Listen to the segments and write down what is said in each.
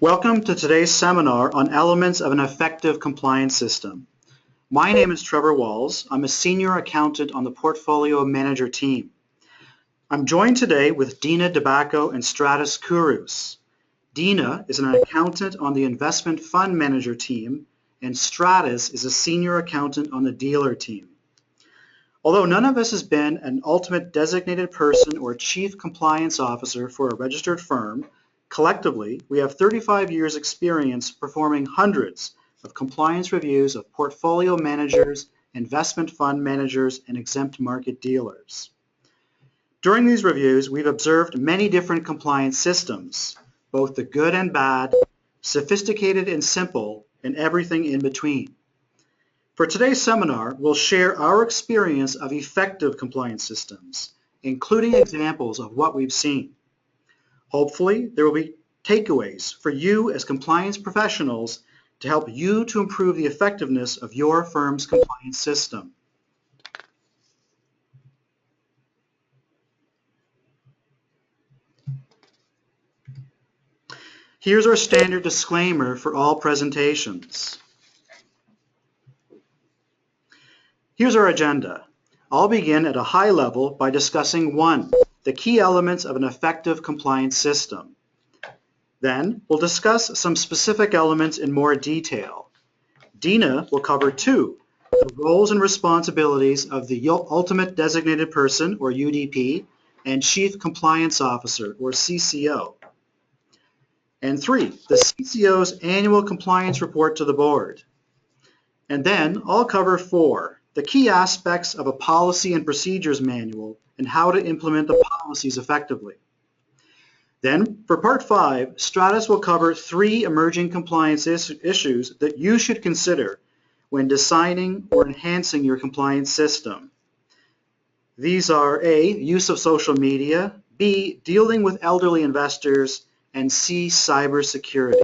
Welcome to today's seminar on elements of an effective compliance system. My name is Trevor Walls. I'm a senior accountant on the Portfolio Manager team. I'm joined today with Dina Debaco and Stratis Kourous. Dina is an accountant on the Investment Fund Manager team, and Stratis is a senior accountant on the dealer team. Although none of us has been an ultimate designated person or chief compliance officer for a registered firm, collectively, we have 35 years experience performing hundreds of compliance reviews of portfolio managers, investment fund managers, and exempt market dealers. During these reviews, we've observed many different compliance systems, both the good and bad, sophisticated and simple, and everything in between. For today's seminar, we'll share our experience of effective compliance systems, including examples of what we've seen. Hopefully, there will be takeaways for you as compliance professionals to help you to improve the effectiveness of your firm's compliance system. Here's our standard disclaimer for all presentations. Here's our agenda. I'll begin at a high level by discussing 1, the key elements of an effective compliance system. Then we'll discuss some specific elements in more detail. Dina will cover 2, the roles and responsibilities of the Ultimate Designated Person, or UDP, and Chief Compliance Officer, or CCO. And 3, the CCO's annual compliance report to the board. And then I'll cover 4, the key aspects of a policy and procedures manual and how to implement the policies effectively. Then, for part 5, Stratis will cover 3 emerging compliance issues that you should consider when designing or enhancing your compliance system. These are A, use of social media, B, dealing with elderly investors, and C, cybersecurity.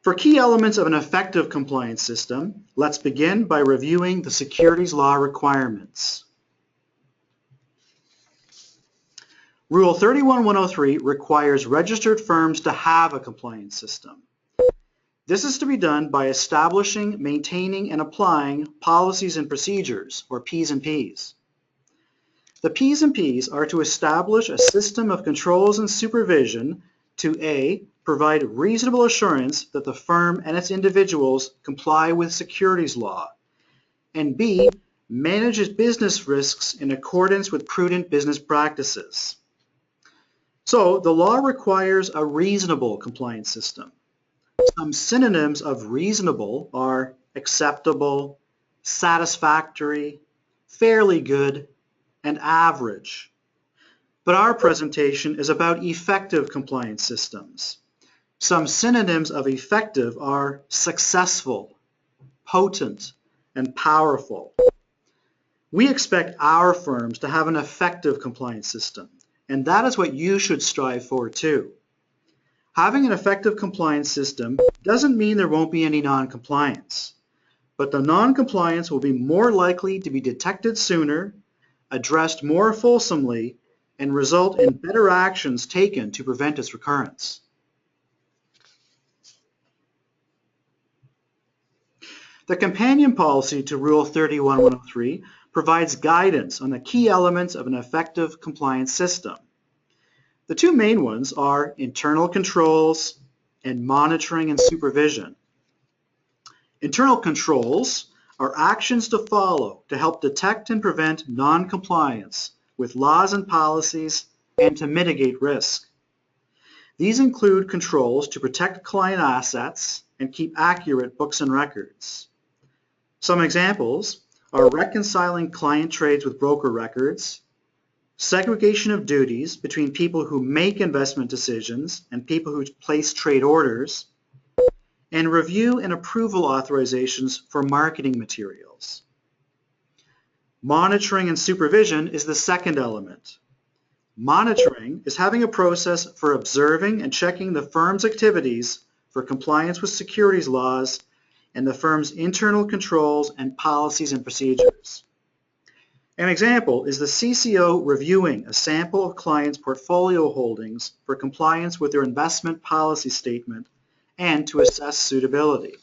For key elements of an effective compliance system, let's begin by reviewing the Securities Law Requirements. Rule 31-103 requires registered firms to have a compliance system. This is to be done by establishing, maintaining, and applying policies and procedures, or P's and P's. The P's and P's are to establish a system of controls and supervision to A, provide reasonable assurance that the firm and its individuals comply with securities law, and B, manage its business risks in accordance with prudent business practices. So the law requires a reasonable compliance system. Some synonyms of reasonable are acceptable, satisfactory, fairly good, and average. But our presentation is about effective compliance systems. Some synonyms of effective are successful, potent, and powerful. We expect our firms to have an effective compliance system, and that is what you should strive for too. Having an effective compliance system doesn't mean there won't be any non-compliance, but the non-compliance will be more likely to be detected sooner, addressed more fulsomely, and result in better actions taken to prevent its recurrence. The companion policy to Rule 31-103 provides guidance on the key elements of an effective compliance system. The 2 main ones are internal controls and monitoring and supervision. Internal controls are actions to follow to help detect and prevent non-compliance with laws and policies and to mitigate risk. These include controls to protect client assets and keep accurate books and records. Some examples are reconciling client trades with broker records, segregation of duties between people who make investment decisions and people who place trade orders, and review and approval authorizations for marketing materials. Monitoring and supervision is the second element. Monitoring is having a process for observing and checking the firm's activities for compliance with securities laws and the firm's internal controls and policies and procedures. An example is the CCO reviewing a sample of clients' portfolio holdings for compliance with their investment policy statement and to assess suitability.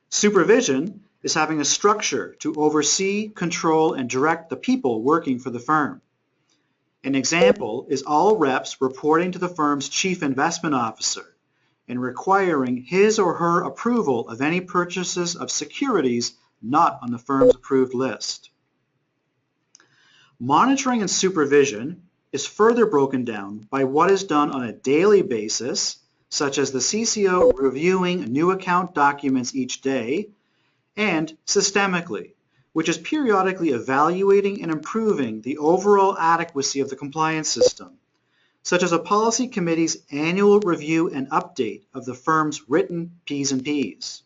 Supervision is having a structure to oversee, control, and direct the people working for the firm. An example is all reps reporting to the firm's chief investment officer and requiring his or her approval of any purchases of securities not on the firm's approved list. Monitoring and supervision is further broken down by what is done on a daily basis, such as the CCO reviewing new account documents each day, and systemically, which is periodically evaluating and improving the overall adequacy of the compliance system, such as a policy committee's annual review and update of the firm's written P's and P's.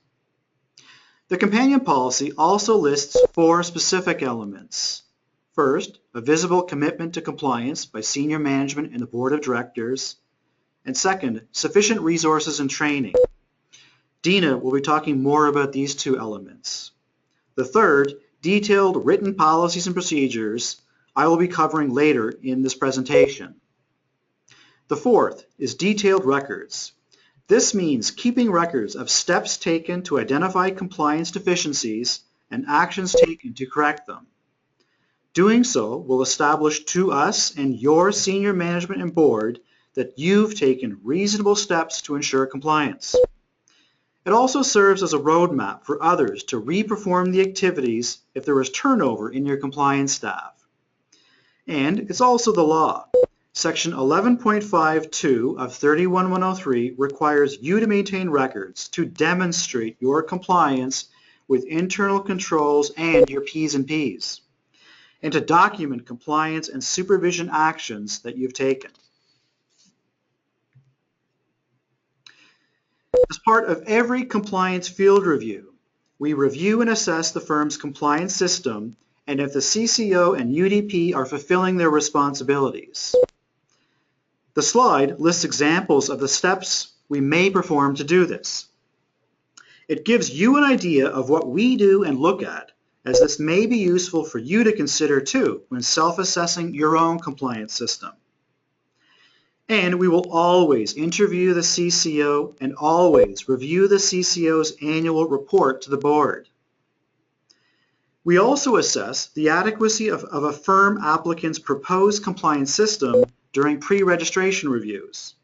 The companion policy also lists 4 specific elements. First, a visible commitment to compliance by senior management and the board of directors. And second, sufficient resources and training. Dina will be talking more about these 2 elements. The third, detailed written policies and procedures, I will be covering later in this presentation. The fourth is detailed records. This means keeping records of steps taken to identify compliance deficiencies and actions taken to correct them. Doing so will establish to us and your senior management and board that you've taken reasonable steps to ensure compliance. It also serves as a roadmap for others to re-perform the activities if there is turnover in your compliance staff. And it's also the law. Section 11.52 of 31103 requires you to maintain records to demonstrate your compliance with internal controls and your P's and P's, and to document compliance and supervision actions that you've taken. As part of every compliance field review, we review and assess the firm's compliance system and if the CCO and UDP are fulfilling their responsibilities. The slide lists examples of the steps we may perform to do this. It gives you an idea of what we do and look at, as this may be useful for you to consider too when self-assessing your own compliance system. And we will always interview the CCO and always review the CCO's annual report to the board. We also assess the adequacy of a firm applicant's proposed compliance system during pre-registration reviews.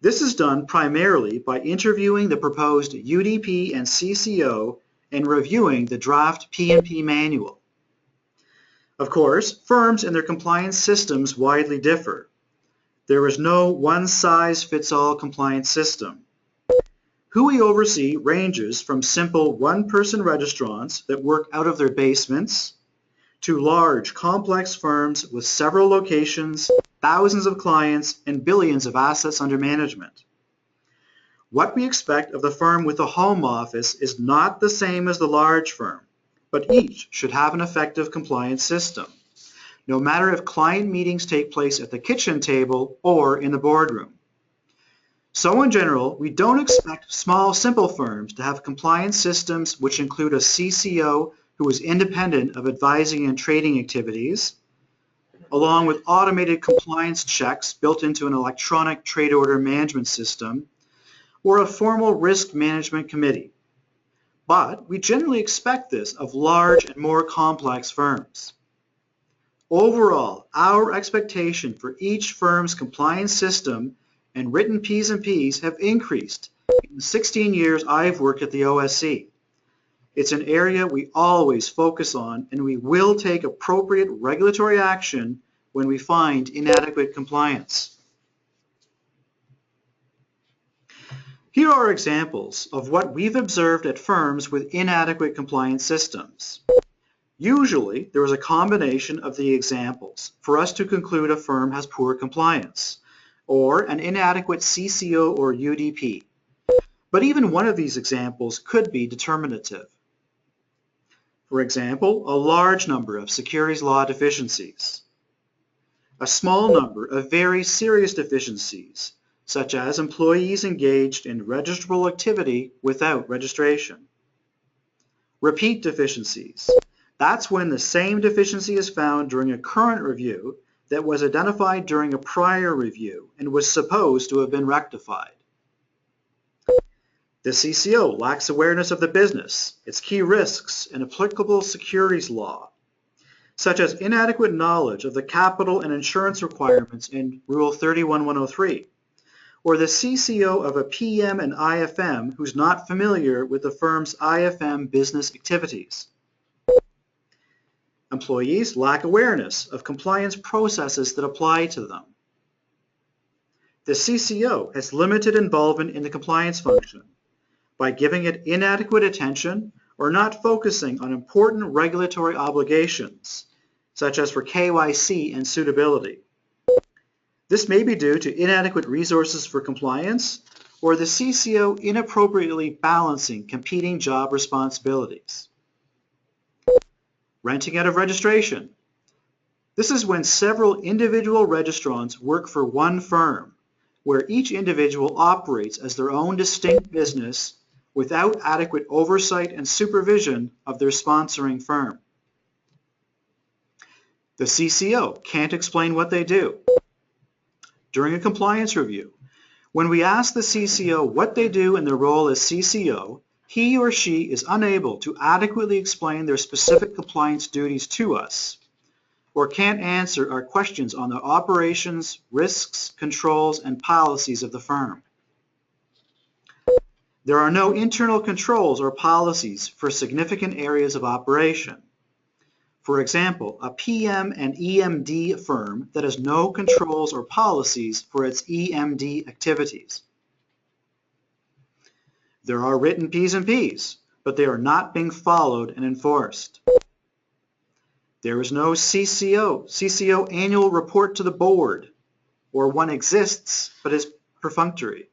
This is done primarily by interviewing the proposed UDP and CCO and reviewing the draft PMP Manual. Of course, firms and their compliance systems widely differ. There is no one-size-fits-all compliance system. Who we oversee ranges from simple one-person registrants that work out of their basements to large, complex firms with several locations, thousands of clients, and billions of assets under management. What we expect of the firm with a home office is not the same as the large firm, but each should have an effective compliance system, no matter if client meetings take place at the kitchen table or in the boardroom. So in general, we don't expect small, simple firms to have compliance systems which include a CCO who is independent of advising and trading activities, along with automated compliance checks built into an electronic trade order management system, or a formal risk management committee. But we generally expect this of large and more complex firms. Overall, our expectation for each firm's compliance system and written P's and P's have increased in the 16 years I've worked at the OSC. It's an area we always focus on, and we will take appropriate regulatory action when we find inadequate compliance. Here are examples of what we've observed at firms with inadequate compliance systems. Usually, there is a combination of the examples for us to conclude a firm has poor compliance, or an inadequate CCO or UDP. But even one of these examples could be determinative. For example, a large number of securities law deficiencies. A small number of very serious deficiencies, such as employees engaged in registrable activity without registration. Repeat deficiencies. That's when the same deficiency is found during a current review that was identified during a prior review and was supposed to have been rectified. The CCO lacks awareness of the business, its key risks, and applicable securities law, such as inadequate knowledge of the capital and insurance requirements in Rule 31103, or the CCO of a PM and IFM who's not familiar with the firm's IFM business activities. Employees lack awareness of compliance processes that apply to them. The CCO has limited involvement in the compliance function by giving it inadequate attention or not focusing on important regulatory obligations, such as for KYC and suitability. This may be due to inadequate resources for compliance or the CCO inappropriately balancing competing job responsibilities. Renting out of registration. This is when several individual registrants work for one firm, where each individual operates as their own distinct business without adequate oversight and supervision of their sponsoring firm. The CCO can't explain what they do. During a compliance review, when we ask the CCO what they do in their role as CCO, he or she is unable to adequately explain their specific compliance duties to us, or can't answer our questions on the operations, risks, controls, and policies of the firm. There are no internal controls or policies for significant areas of operation. For example, a PM and EMD firm that has no controls or policies for its EMD activities. There are written P's and P's, but they are not being followed and enforced. There is no CCO annual report to the board, or one exists but is perfunctory.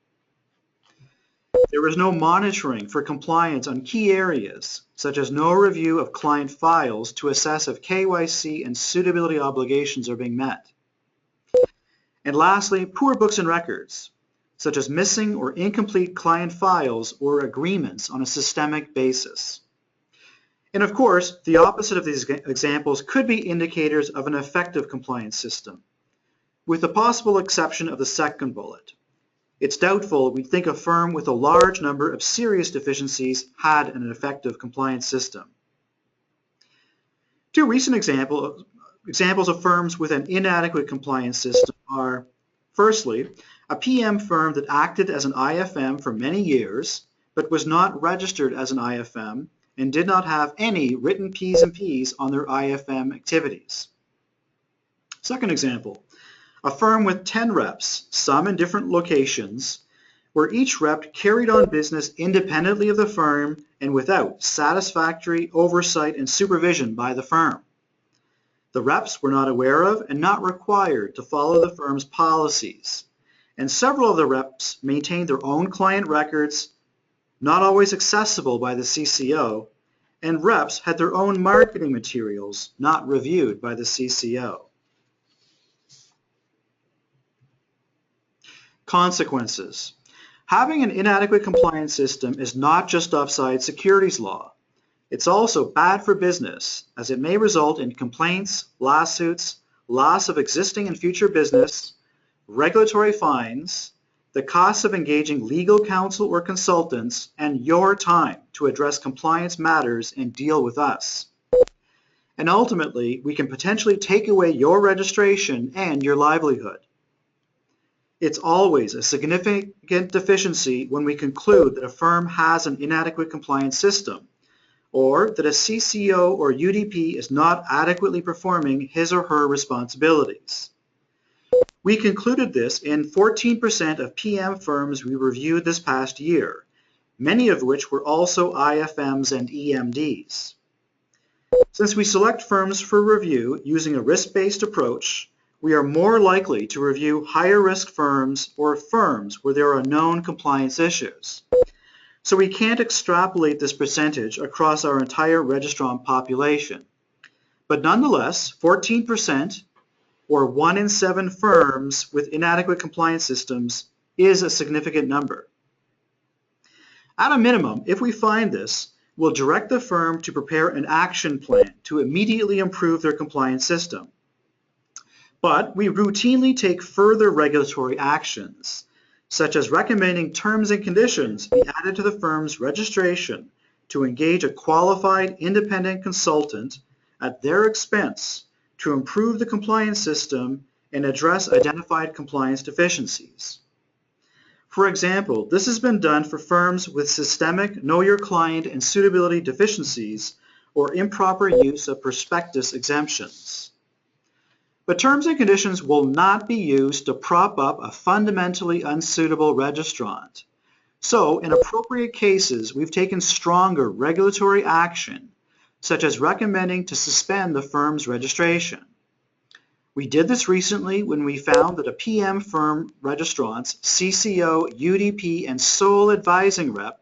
There is no monitoring for compliance on key areas, such as no review of client files to assess if KYC and suitability obligations are being met. And lastly, poor books and records, such as missing or incomplete client files or agreements on a systemic basis. And of course, the opposite of these examples could be indicators of an effective compliance system, with the possible exception of the second bullet. It's doubtful we'd think a firm with a large number of serious deficiencies had an effective compliance system. Two recent examples of firms with an inadequate compliance system are, firstly, a PM firm that acted as an IFM for many years, but was not registered as an IFM and did not have any written P's and P's on their IFM activities. Second example, a firm with 10 reps, some in different locations, where each rep carried on business independently of the firm and without satisfactory oversight and supervision by the firm. The reps were not aware of and not required to follow the firm's policies, and several of the reps maintained their own client records, not always accessible by the CCO, and reps had their own marketing materials not reviewed by the CCO. Consequences. Having an inadequate compliance system is not just offside securities law. It's also bad for business, as it may result in complaints, lawsuits, loss of existing and future business, regulatory fines, the costs of engaging legal counsel or consultants, and your time to address compliance matters and deal with us. And ultimately, we can potentially take away your registration and your livelihood. It's always a significant deficiency when we conclude that a firm has an inadequate compliance system, or that a CCO or UDP is not adequately performing his or her responsibilities. We concluded this in 14% of PM firms we reviewed this past year, many of which were also IFMs and EMDs. Since we select firms for review using a risk-based approach, we are more likely to review higher risk firms or firms where there are known compliance issues. So we can't extrapolate this percentage across our entire registrant population. But nonetheless, 14%, or 1 in 7 firms with inadequate compliance systems, is a significant number. At a minimum, if we find this, will direct the firm to prepare an action plan to immediately improve their compliance system. But we routinely take further regulatory actions, such as recommending terms and conditions be added to the firm's registration to engage a qualified independent consultant at their expense to improve the compliance system and address identified compliance deficiencies. For example, this has been done for firms with systemic know your client and suitability deficiencies or improper use of prospectus exemptions. But terms and conditions will not be used to prop up a fundamentally unsuitable registrant. So, in appropriate cases, we've taken stronger regulatory action, such as recommending to suspend the firm's registration. We did this recently when we found that a PM firm registrant's CCO, UDP, and sole advising rep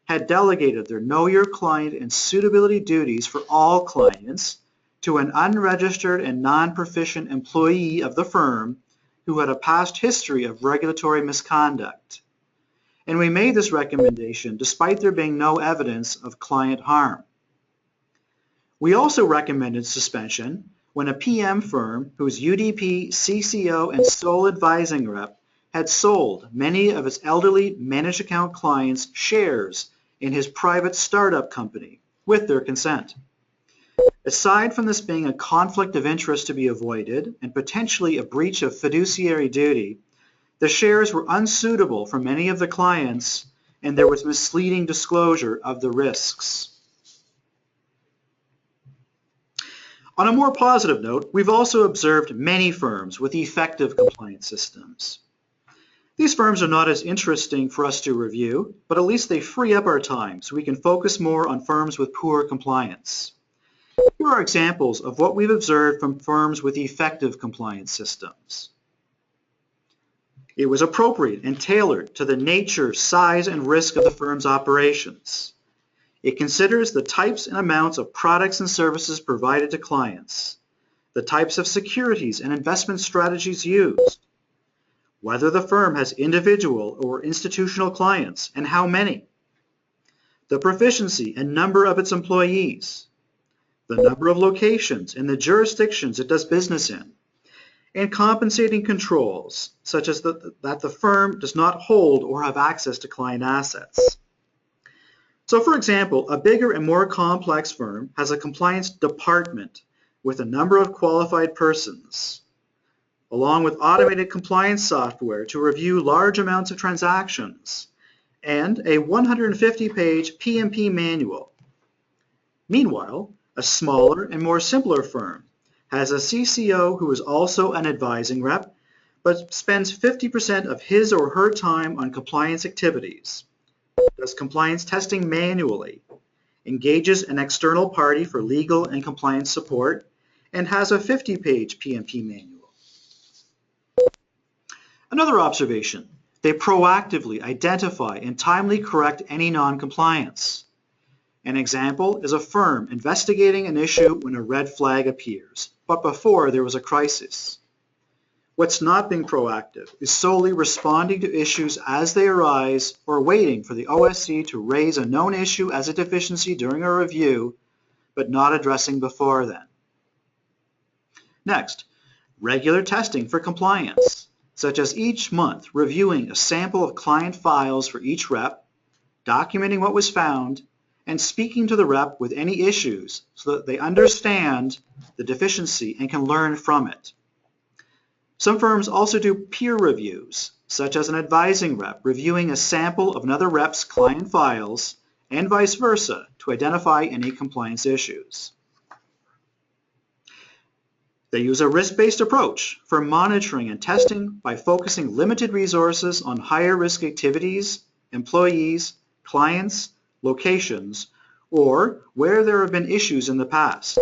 had delegated their know your client and suitability duties for all clients to an unregistered and non-proficient employee of the firm who had a past history of regulatory misconduct. And we made this recommendation despite there being no evidence of client harm. We also recommended suspension when a PM firm whose UDP, CCO, and sole advising rep had sold many of its elderly managed account clients shares in his private startup company with their consent. Aside from this being a conflict of interest to be avoided and potentially a breach of fiduciary duty, the shares were unsuitable for many of the clients and there was misleading disclosure of the risks. On a more positive note, we've also observed many firms with effective compliance systems. These firms are not as interesting for us to review, but at least they free up our time so we can focus more on firms with poor compliance. Here are examples of what we've observed from firms with effective compliance systems. It was appropriate and tailored to the nature, size, and risk of the firm's operations. It considers the types and amounts of products and services provided to clients, the types of securities and investment strategies used, whether the firm has individual or institutional clients and how many, the proficiency and number of its employees, the number of locations and the jurisdictions it does business in, and compensating controls, such as that the firm does not hold or have access to client assets. So for example, a bigger and more complex firm has a compliance department with a number of qualified persons, along with automated compliance software to review large amounts of transactions, and a 150-page PMP manual. Meanwhile, a smaller and more simpler firm has a CCO who is also an advising rep, but spends 50% of his or her time on compliance activities, does compliance testing manually, engages an external party for legal and compliance support, and has a 50-page PMP manual. Another observation, they proactively identify and timely correct any non-compliance. An example is a firm investigating an issue when a red flag appears, but before there was a crisis. What's not being proactive is solely responding to issues as they arise or waiting for the OSC to raise a known issue as a deficiency during a review, but not addressing before then. Next, regular testing for compliance, such as each month reviewing a sample of client files for each rep, documenting what was found, and speaking to the rep with any issues so that they understand the deficiency and can learn from it. Some firms also do peer reviews, such as an advising rep reviewing a sample of another rep's client files and vice versa to identify any compliance issues. They use a risk-based approach for monitoring and testing by focusing limited resources on higher risk activities, employees, clients, locations, or where there have been issues in the past,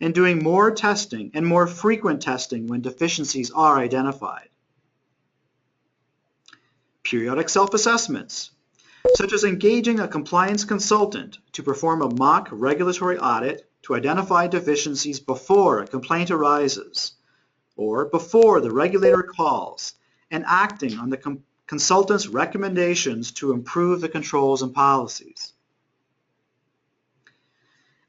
and doing more testing and more frequent testing when deficiencies are identified. Periodic self-assessments, such as engaging a compliance consultant to perform a mock regulatory audit to identify deficiencies before a complaint arises, or before the regulator calls, and acting on the consultant's recommendations to improve the controls and policies.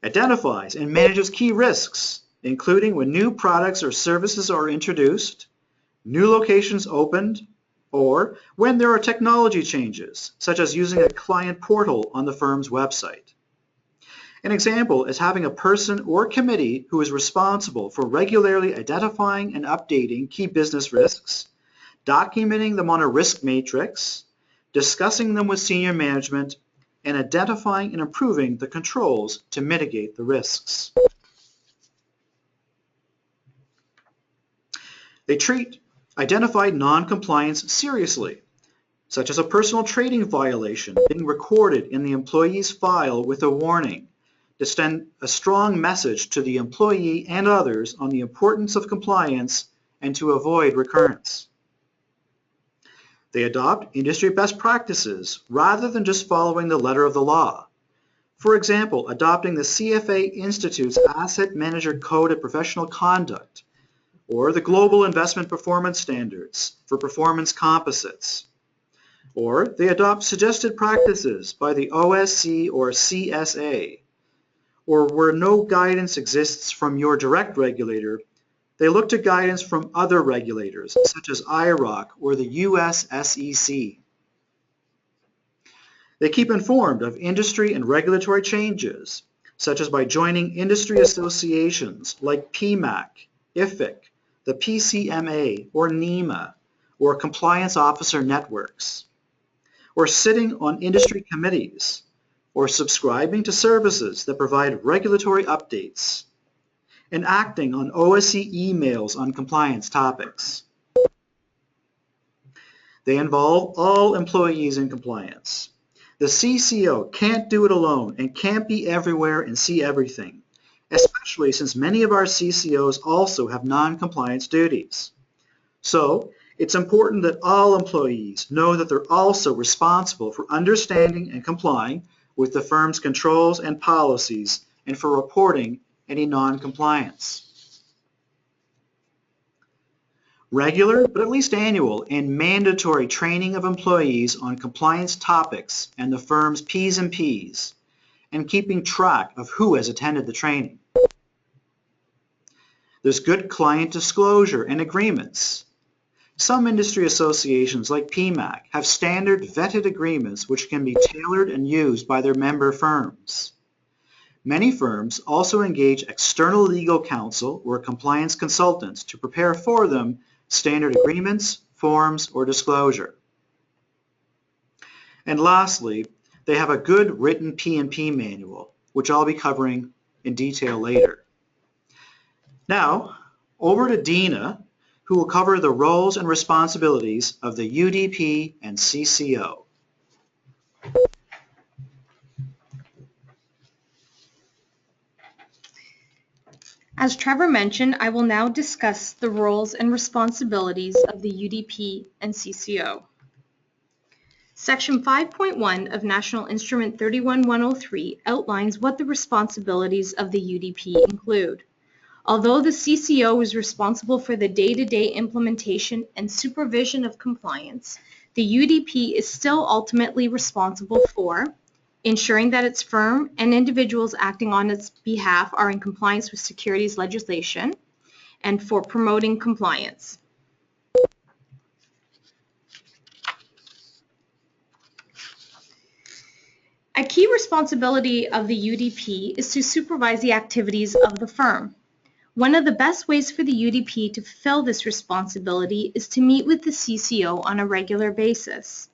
identifies and manages key risks, including when new products or services are introduced, new locations opened, or when there are technology changes, such as using a client portal on the firm's website. An example is having a person or committee who is responsible for regularly identifying and updating key business risks, documenting them on a risk matrix, discussing them with senior management, and identifying and improving the controls to mitigate the risks. They treat identified non-compliance seriously, such as a personal trading violation being recorded in the employee's file with a warning to send a strong message to the employee and others on the importance of compliance and to avoid recurrence. They adopt industry best practices rather than just following the letter of the law. For example, adopting the CFA Institute's Asset Manager Code of Professional Conduct or the Global Investment Performance Standards for performance composites. Or they adopt suggested practices by the OSC or CSA. Or where no guidance exists from your direct regulator, they look to guidance from other regulators, such as IROC or the US SEC. They keep informed of industry and regulatory changes, such as by joining industry associations like PMAC, IFIC, the PCMA or NEMA, or compliance officer networks, or sitting on industry committees, or subscribing to services that provide regulatory updates, and acting on OSC emails on compliance topics. They involve all employees in compliance. The CCO can't do it alone and can't be everywhere and see everything, especially since many of our CCOs also have non-compliance duties. So, it's important that all employees know that they're also responsible for understanding and complying with the firm's controls and policies and for reporting any non-compliance. Regular, but at least annual, and mandatory training of employees on compliance topics and the firm's P's and P's, and keeping track of who has attended the training. There's good client disclosure and agreements. Some industry associations like PMAC have standard vetted agreements which can be tailored and used by their member firms. Many firms also engage external legal counsel or compliance consultants to prepare for them standard agreements, forms, or disclosure. And lastly, they have a good written PMP manual, which I'll be covering in detail later. Now, over to Dina, who will cover the roles and responsibilities of the UDP and CCO. As Trevor mentioned, I will now discuss the roles and responsibilities of the UDP and CCO. Section 5.1 of National Instrument 31103 outlines what the responsibilities of the UDP include. Although the CCO is responsible for the day-to-day implementation and supervision of compliance, the UDP is still ultimately responsible for ensuring that its firm and individuals acting on its behalf are in compliance with securities legislation, and for promoting compliance. A key responsibility of the UDP is to supervise the activities of the firm. One of the best ways for the UDP to fulfill this responsibility is to meet with the CCO on a regular basis.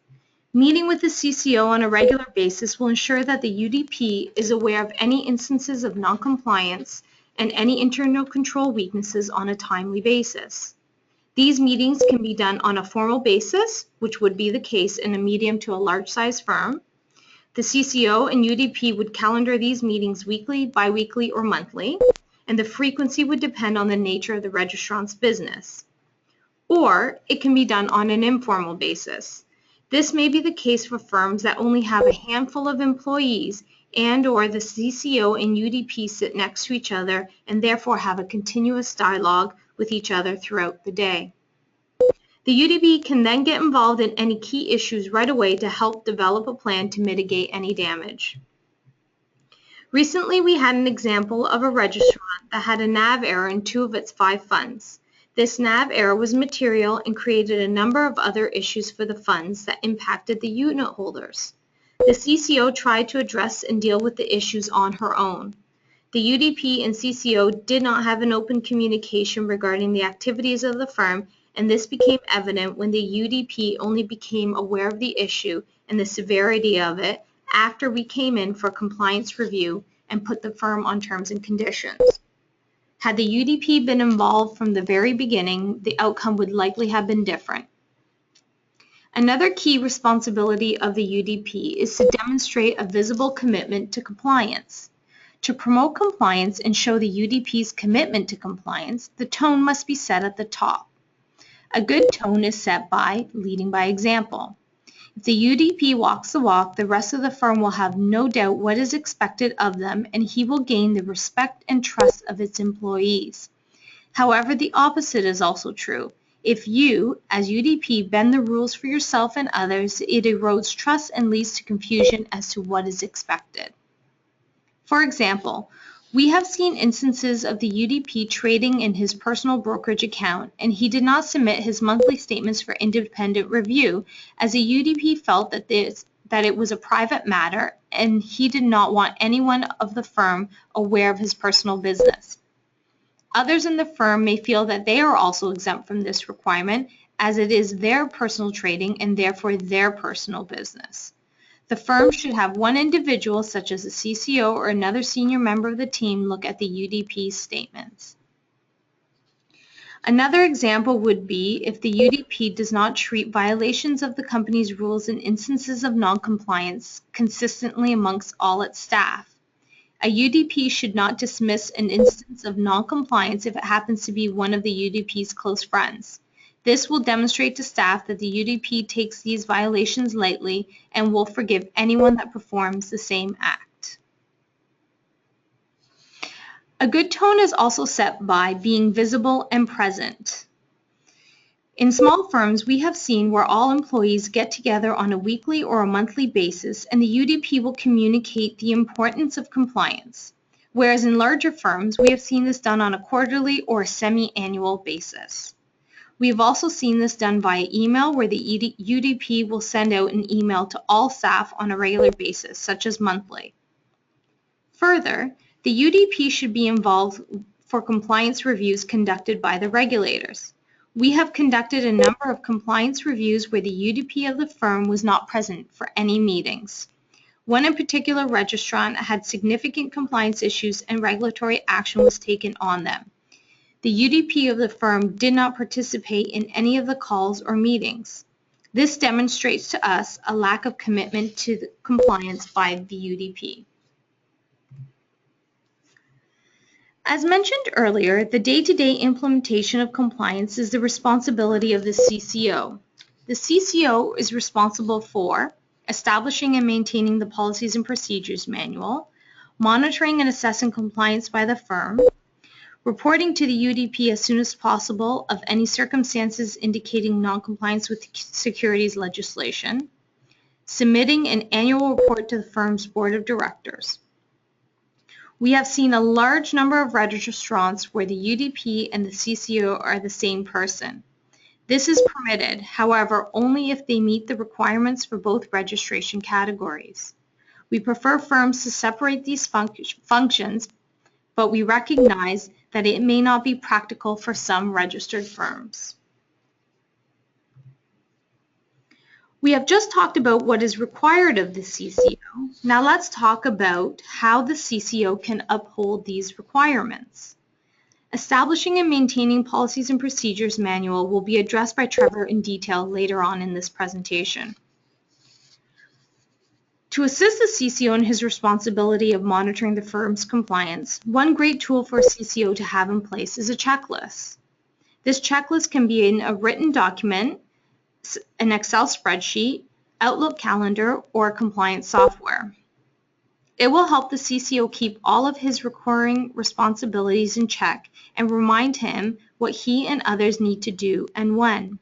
Meeting with the CCO on a regular basis will ensure that the UDP is aware of any instances of non-compliance and any internal control weaknesses on a timely basis. These meetings can be done on a formal basis, which would be the case in a medium to a large-size firm. The CCO and UDP would calendar these meetings weekly, bi-weekly, or monthly, and the frequency would depend on the nature of the registrant's business. Or it can be done on an informal basis. This may be the case for firms that only have a handful of employees and/or the CCO and UDP sit next to each other and therefore have a continuous dialogue with each other throughout the day. The UDP can then get involved in any key issues right away to help develop a plan to mitigate any damage. Recently, we had an example of a registrant that had a NAV error in 2 of its 5 funds. This NAV error was material and created a number of other issues for the funds that impacted the unit holders. The CCO tried to address and deal with the issues on her own. The UDP and CCO did not have an open communication regarding the activities of the firm, and this became evident when the UDP only became aware of the issue and the severity of it after we came in for compliance review and put the firm on terms and conditions. Had the UDP been involved from the very beginning, the outcome would likely have been different. Another key responsibility of the UDP is to demonstrate a visible commitment to compliance. To promote compliance and show the UDP's commitment to compliance, the tone must be set at the top. A good tone is set by leading by example. If the UDP walks the walk, the rest of the firm will have no doubt what is expected of them, and he will gain the respect and trust of its employees. However, the opposite is also true. If you, as UDP, bend the rules for yourself and others, it erodes trust and leads to confusion as to what is expected. For example, we have seen instances of the UDP trading in his personal brokerage account, and he did not submit his monthly statements for independent review, as the UDP felt that it was a private matter and he did not want anyone of the firm aware of his personal business. Others in the firm may feel that they are also exempt from this requirement, as it is their personal trading and therefore their personal business. The firm should have one individual, such as a CCO or another senior member of the team, look at the UDP statements. Another example would be if the UDP does not treat violations of the company's rules and instances of non-compliance consistently amongst all its staff. A UDP should not dismiss an instance of non-compliance if it happens to be one of the UDP's close friends. This will demonstrate to staff that the UDP takes these violations lightly and will forgive anyone that performs the same act. A good tone is also set by being visible and present. In small firms, we have seen where all employees get together on a weekly or a monthly basis, and the UDP will communicate the importance of compliance. Whereas in larger firms, we have seen this done on a quarterly or semi-annual basis. We have also seen this done via email, where the UDP will send out an email to all staff on a regular basis, such as monthly. Further, the UDP should be involved for compliance reviews conducted by the regulators. We have conducted a number of compliance reviews where the UDP of the firm was not present for any meetings. One in particular registrant had significant compliance issues and regulatory action was taken on them. The UDP of the firm did not participate in any of the calls or meetings. This demonstrates to us a lack of commitment to the compliance by the UDP. As mentioned earlier, the day-to-day implementation of compliance is the responsibility of the CCO. The CCO is responsible for establishing and maintaining the Policies and Procedures Manual, monitoring and assessing compliance by the firm, reporting to the UDP as soon as possible of any circumstances indicating non-compliance with securities legislation, submitting an annual report to the firm's board of directors. We have seen a large number of registrants where the UDP and the CCO are the same person. This is permitted, however, only if they meet the requirements for both registration categories. We prefer firms to separate these functions, but we recognize that it may not be practical for some registered firms. We have just talked about what is required of the CCO. Now let's talk about how the CCO can uphold these requirements. Establishing and maintaining Policies and Procedures Manual will be addressed by Trevor in detail later on in this presentation. To assist the CCO in his responsibility of monitoring the firm's compliance, one great tool for a CCO to have in place is a checklist. This checklist can be in a written document, an Excel spreadsheet, Outlook calendar, or compliance software. It will help the CCO keep all of his recurring responsibilities in check and remind him what he and others need to do and when.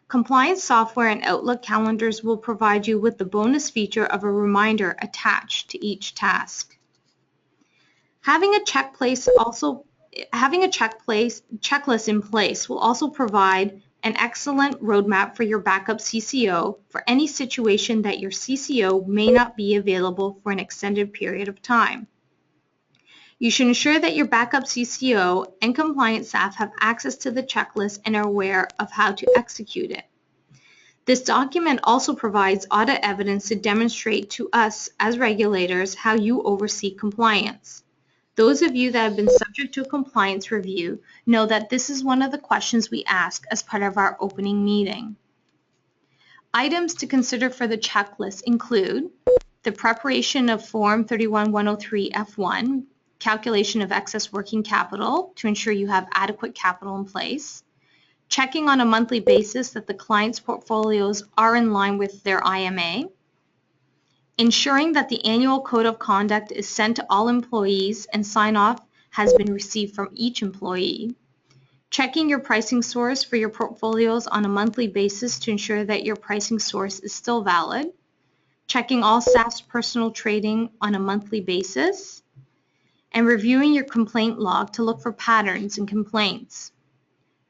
Compliance software and Outlook calendars will provide you with the bonus feature of a reminder attached to each task. Having a checklist in place will also provide an excellent roadmap for your backup CCO for any situation that your CCO may not be available for an extended period of time. You should ensure that your backup CCO and compliance staff have access to the checklist and are aware of how to execute it. This document also provides audit evidence to demonstrate to us as regulators how you oversee compliance. Those of you that have been subject to a compliance review know that this is one of the questions we ask as part of our opening meeting. Items to consider for the checklist include the preparation of Form 31103F1, calculation of excess working capital to ensure you have adequate capital in place, checking on a monthly basis that the client's portfolios are in line with their IMA, ensuring that the annual code of conduct is sent to all employees and sign-off has been received from each employee, checking your pricing source for your portfolios on a monthly basis to ensure that your pricing source is still valid, checking all staff's personal trading on a monthly basis, and reviewing your complaint log to look for patterns in complaints.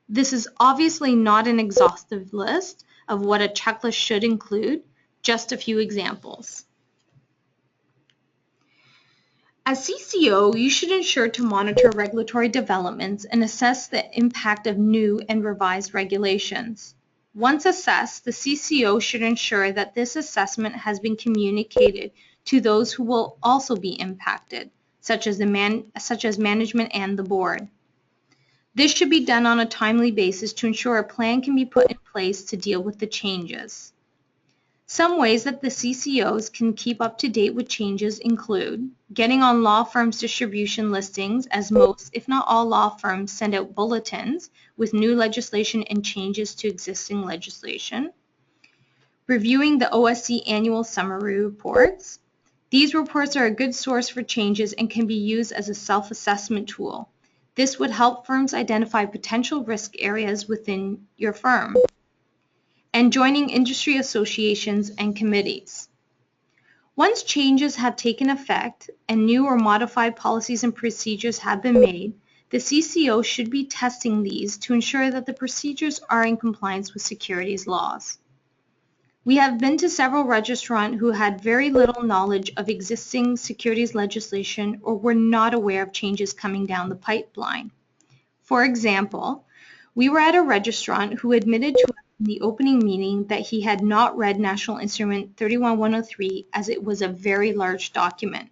This is obviously not an exhaustive list of what a checklist should include, just a few examples. As CCO, you should ensure to monitor regulatory developments and assess the impact of new and revised regulations. Once assessed, the CCO should ensure that this assessment has been communicated to those who will also be impacted, such as management and the board. This should be done on a timely basis to ensure a plan can be put in place to deal with the changes. Some ways that the CCOs can keep up to date with changes include getting on law firms' distribution listings, as most, if not all, law firms send out bulletins with new legislation and changes to existing legislation, reviewing the OSC annual summary reports. These reports are a good source for changes and can be used as a self-assessment tool. This would help firms identify potential risk areas within your firm. And joining industry associations and committees. Once changes have taken effect and new or modified policies and procedures have been made, the CCO should be testing these to ensure that the procedures are in compliance with securities laws. We have been to several registrants who had very little knowledge of existing securities legislation or were not aware of changes coming down the pipeline. For example, we were at a registrant who admitted to us in the opening meeting that he had not read National Instrument 31103 as it was a very large document.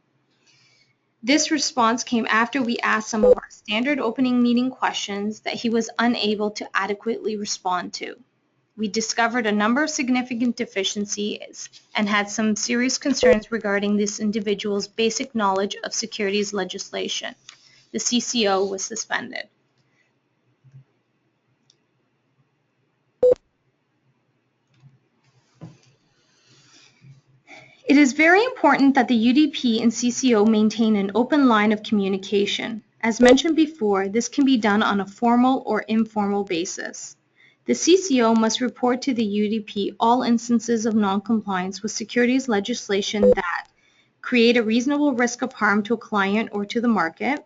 This response came after we asked some of our standard opening meeting questions that he was unable to adequately respond to. We discovered a number of significant deficiencies and had some serious concerns regarding this individual's basic knowledge of securities legislation. The CCO was suspended. It is very important that the UDP and CCO maintain an open line of communication. As mentioned before, this can be done on a formal or informal basis. The CCO must report to the UDP all instances of noncompliance with securities legislation that create a reasonable risk of harm to a client or to the market,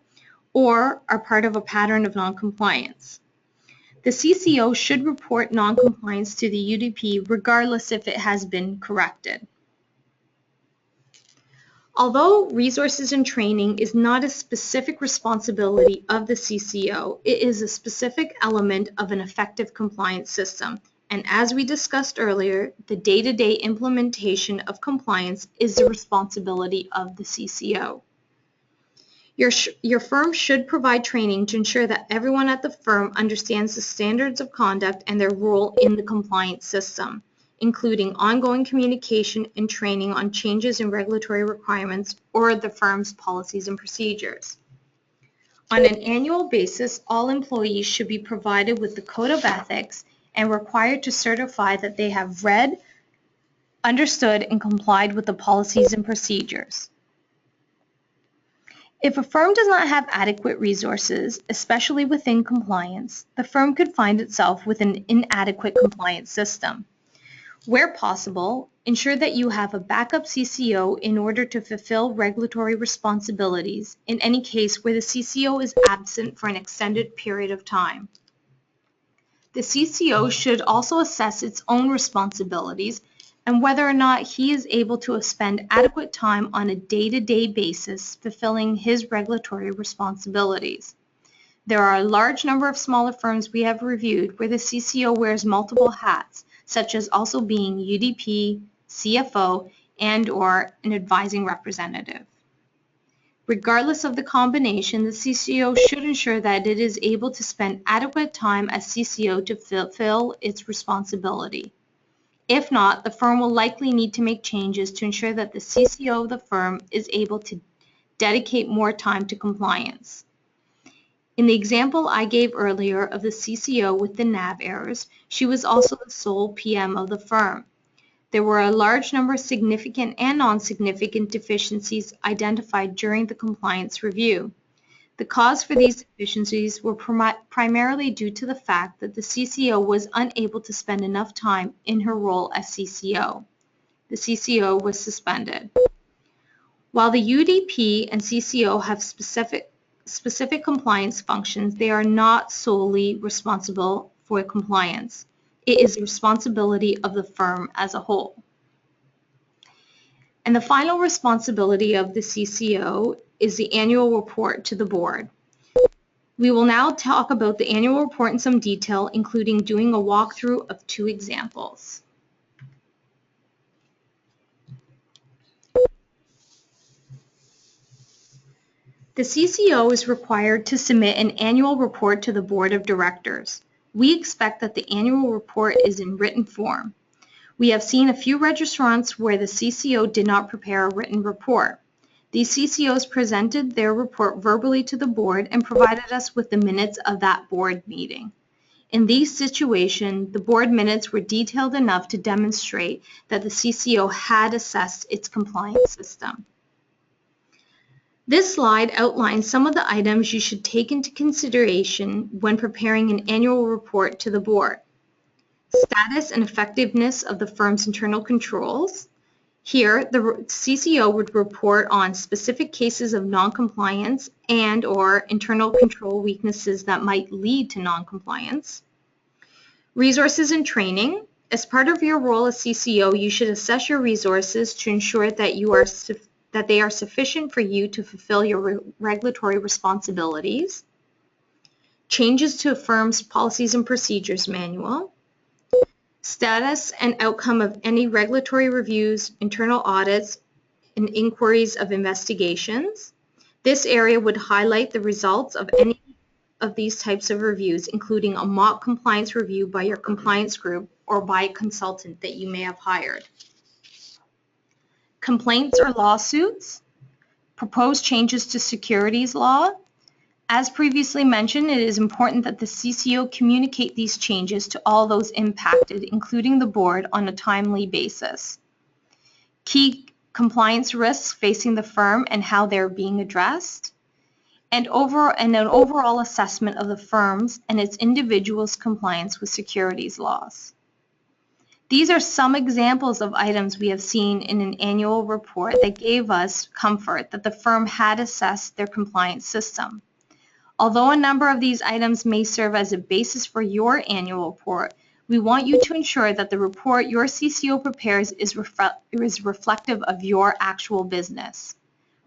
or are part of a pattern of noncompliance. The CCO should report noncompliance to the UDP regardless if it has been corrected. Although resources and training is not a specific responsibility of the CCO, it is a specific element of an effective compliance system. And as we discussed earlier, the day-to-day implementation of compliance is the responsibility of the CCO. Your firm should provide training to ensure that everyone at the firm understands the standards of conduct and their role in the compliance system, including ongoing communication and training on changes in regulatory requirements or the firm's policies and procedures. On an annual basis, all employees should be provided with the Code of Ethics and required to certify that they have read, understood, and complied with the policies and procedures. If a firm does not have adequate resources, especially within compliance, the firm could find itself with an inadequate compliance system. Where possible, ensure that you have a backup CCO in order to fulfill regulatory responsibilities in any case where the CCO is absent for an extended period of time. The CCO should also assess its own responsibilities and whether or not he is able to spend adequate time on a day-to-day basis fulfilling his regulatory responsibilities. There are a large number of smaller firms we have reviewed where the CCO wears multiple hats, such as also being UDP, CFO, and/or an advising representative. Regardless of the combination, the CCO should ensure that it is able to spend adequate time as CCO to fulfill its responsibility. If not, the firm will likely need to make changes to ensure that the CCO of the firm is able to dedicate more time to compliance. In the example I gave earlier of the CCO with the NAV errors, she was also the sole PM of the firm. There were a large number of significant and non-significant deficiencies identified during the compliance review. The cause for these deficiencies were primarily due to the fact that the CCO was unable to spend enough time in her role as CCO. The CCO was suspended. While the UDP and CCO have specific compliance functions, they are not solely responsible for compliance. It is the responsibility of the firm as a whole. And the final responsibility of the CCO is the annual report to the board. We will now talk about the annual report in some detail, including doing a walkthrough of 2 examples. The CCO is required to submit an annual report to the board of directors. We expect that the annual report is in written form. We have seen a few registrants where the CCO did not prepare a written report. These CCOs presented their report verbally to the board and provided us with the minutes of that board meeting. In these situations, the board minutes were detailed enough to demonstrate that the CCO had assessed its compliance system. This slide outlines some of the items you should take into consideration when preparing an annual report to the board. Status and effectiveness of the firm's internal controls. Here, the CCO would report on specific cases of non-compliance and/or internal control weaknesses that might lead to non-compliance. Resources and training. As part of your role as CCO, you should assess your resources to ensure that they are sufficient for you to fulfill your regulatory responsibilities. Changes to a firm's policies and procedures manual. Status and outcome of any regulatory reviews, internal audits, and inquiries of investigations. This area would highlight the results of any of these types of reviews, including a mock compliance review by your compliance group or by a consultant that you may have hired. Complaints or lawsuits. Proposed changes to securities law. As previously mentioned, it is important that the CCO communicate these changes to all those impacted, including the board, on a timely basis. Key compliance risks facing the firm and how they're being addressed, and an overall assessment of the firm's and its individuals' compliance with securities laws. These are some examples of items we have seen in an annual report that gave us comfort that the firm had assessed their compliance system. Although a number of these items may serve as a basis for your annual report, we want you to ensure that the report your CCO prepares is reflective of your actual business.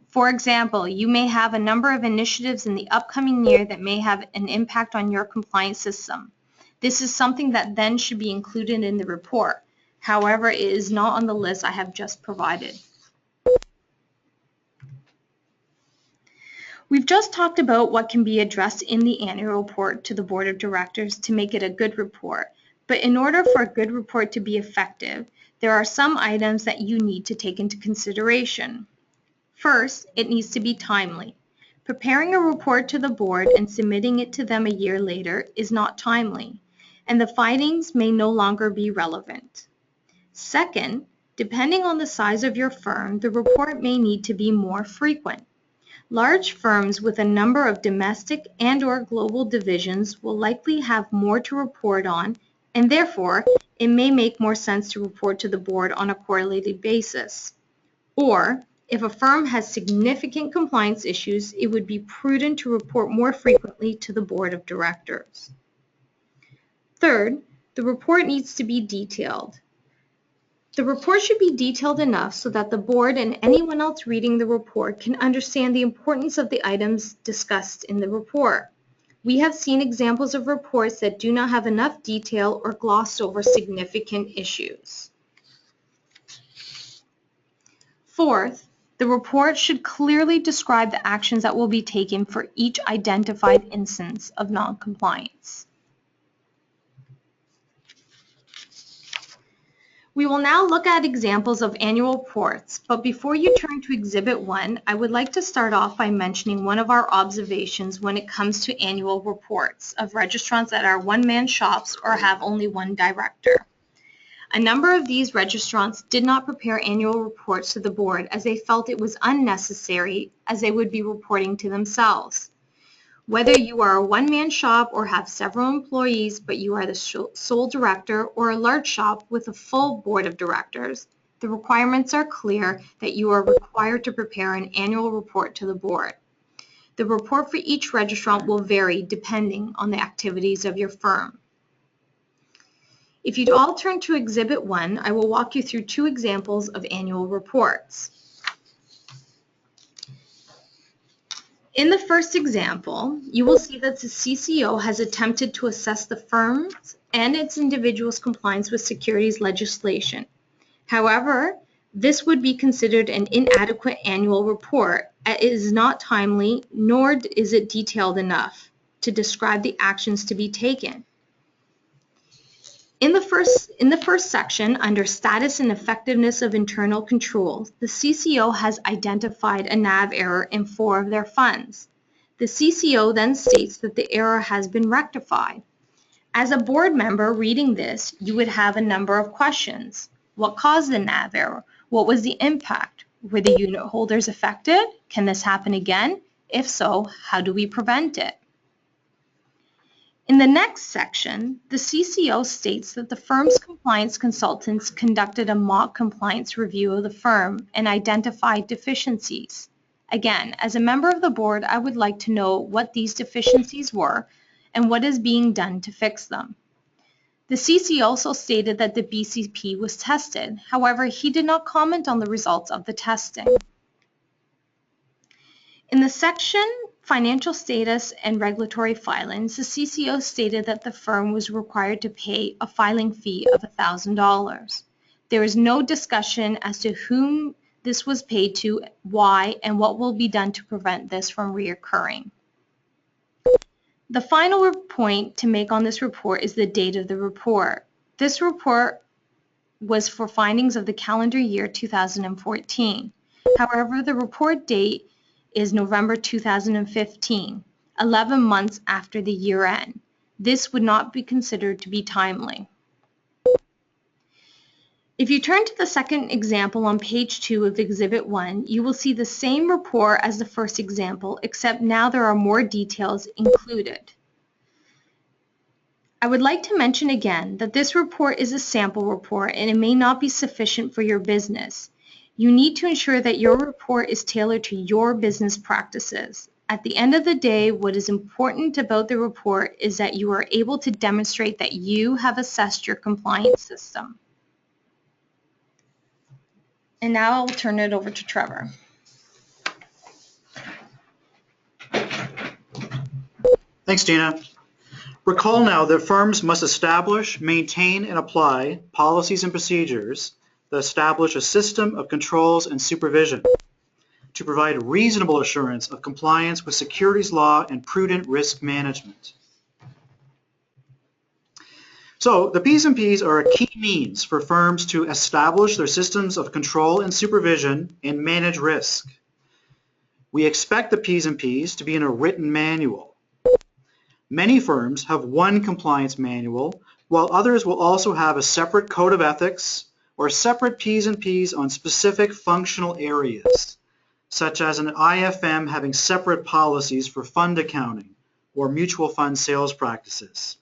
For example, you may have a number of initiatives in the upcoming year that may have an impact on your compliance system. This is something that then should be included in the report. However, it is not on the list I have just provided. We've just talked about what can be addressed in the annual report to the board of directors to make it a good report. But in order for a good report to be effective, there are some items that you need to take into consideration. First, it needs to be timely. Preparing a report to the board and submitting it to them a year later is not timely, and the findings may no longer be relevant. Second, depending on the size of your firm, the report may need to be more frequent. Large firms with a number of domestic and/or global divisions will likely have more to report on and therefore it may make more sense to report to the board on a quarterly basis. Or, if a firm has significant compliance issues, it would be prudent to report more frequently to the board of directors. Third, the report needs to be detailed. The report should be detailed enough so that the board and anyone else reading the report can understand the importance of the items discussed in the report. We have seen examples of reports that do not have enough detail or gloss over significant issues. Fourth, the report should clearly describe the actions that will be taken for each identified instance of non-compliance. We will now look at examples of annual reports, but before you turn to Exhibit 1, I would like to start off by mentioning one of our observations when it comes to annual reports of registrants that are one-man shops or have only one director. A number of these registrants did not prepare annual reports to the board as they felt it was unnecessary, as they would be reporting to themselves. Whether you are a one-man shop or have several employees, but you are the sole director, or a large shop with a full board of directors, the requirements are clear that you are required to prepare an annual report to the board. The report for each registrant will vary depending on the activities of your firm. If you'd all turn to Exhibit 1, I will walk you through two examples of annual reports. In the first example, you will see that the CCO has attempted to assess the firm's and its individuals' compliance with securities legislation. However, this would be considered an inadequate annual report, as it is not timely, nor is it detailed enough to describe the actions to be taken. In the first section, under Status and Effectiveness of Internal Controls, the CCO has identified a NAV error in 4 of their funds. The CCO then states that the error has been rectified. As a board member reading this, you would have a number of questions. What caused the NAV error? What was the impact? Were the unit holders affected? Can this happen again? If so, how do we prevent it? In the next section, the CCO states that the firm's compliance consultants conducted a mock compliance review of the firm and identified deficiencies. Again, as a member of the board, I would like to know what these deficiencies were and what is being done to fix them. The CCO also stated that the BCP was tested. However, he did not comment on the results of the testing. In the section Financial Status and Regulatory Filings, the CCO stated that the firm was required to pay a filing fee of $1,000. There is no discussion as to whom this was paid to, why, and what will be done to prevent this from reoccurring. The final point to make on this report is the date of the report. This report was for findings of the calendar year 2014. However, the report date is November 2015, 11 months after the year end. This would not be considered to be timely. If you turn to the second example on page 2 of Exhibit 1, you will see the same report as the first example, except now there are more details included. I would like to mention again that this report is a sample report and it may not be sufficient for your business. You need to ensure that your report is tailored to your business practices. At the end of the day, what is important about the report is that you are able to demonstrate that you have assessed your compliance system. And now I'll turn it over to Trevor. Thanks, Tina. Recall now that firms must establish, maintain, and apply policies and procedures that establish a system of controls and supervision to provide reasonable assurance of compliance with securities law and prudent risk management. So the P's and P's are a key means for firms to establish their systems of control and supervision and manage risk. We expect the P's and P's to be in a written manual. Many firms have one compliance manual, while others will also have a separate code of ethics or separate P's and P's on specific functional areas, such as an IFM having separate policies for fund accounting or mutual fund sales practices.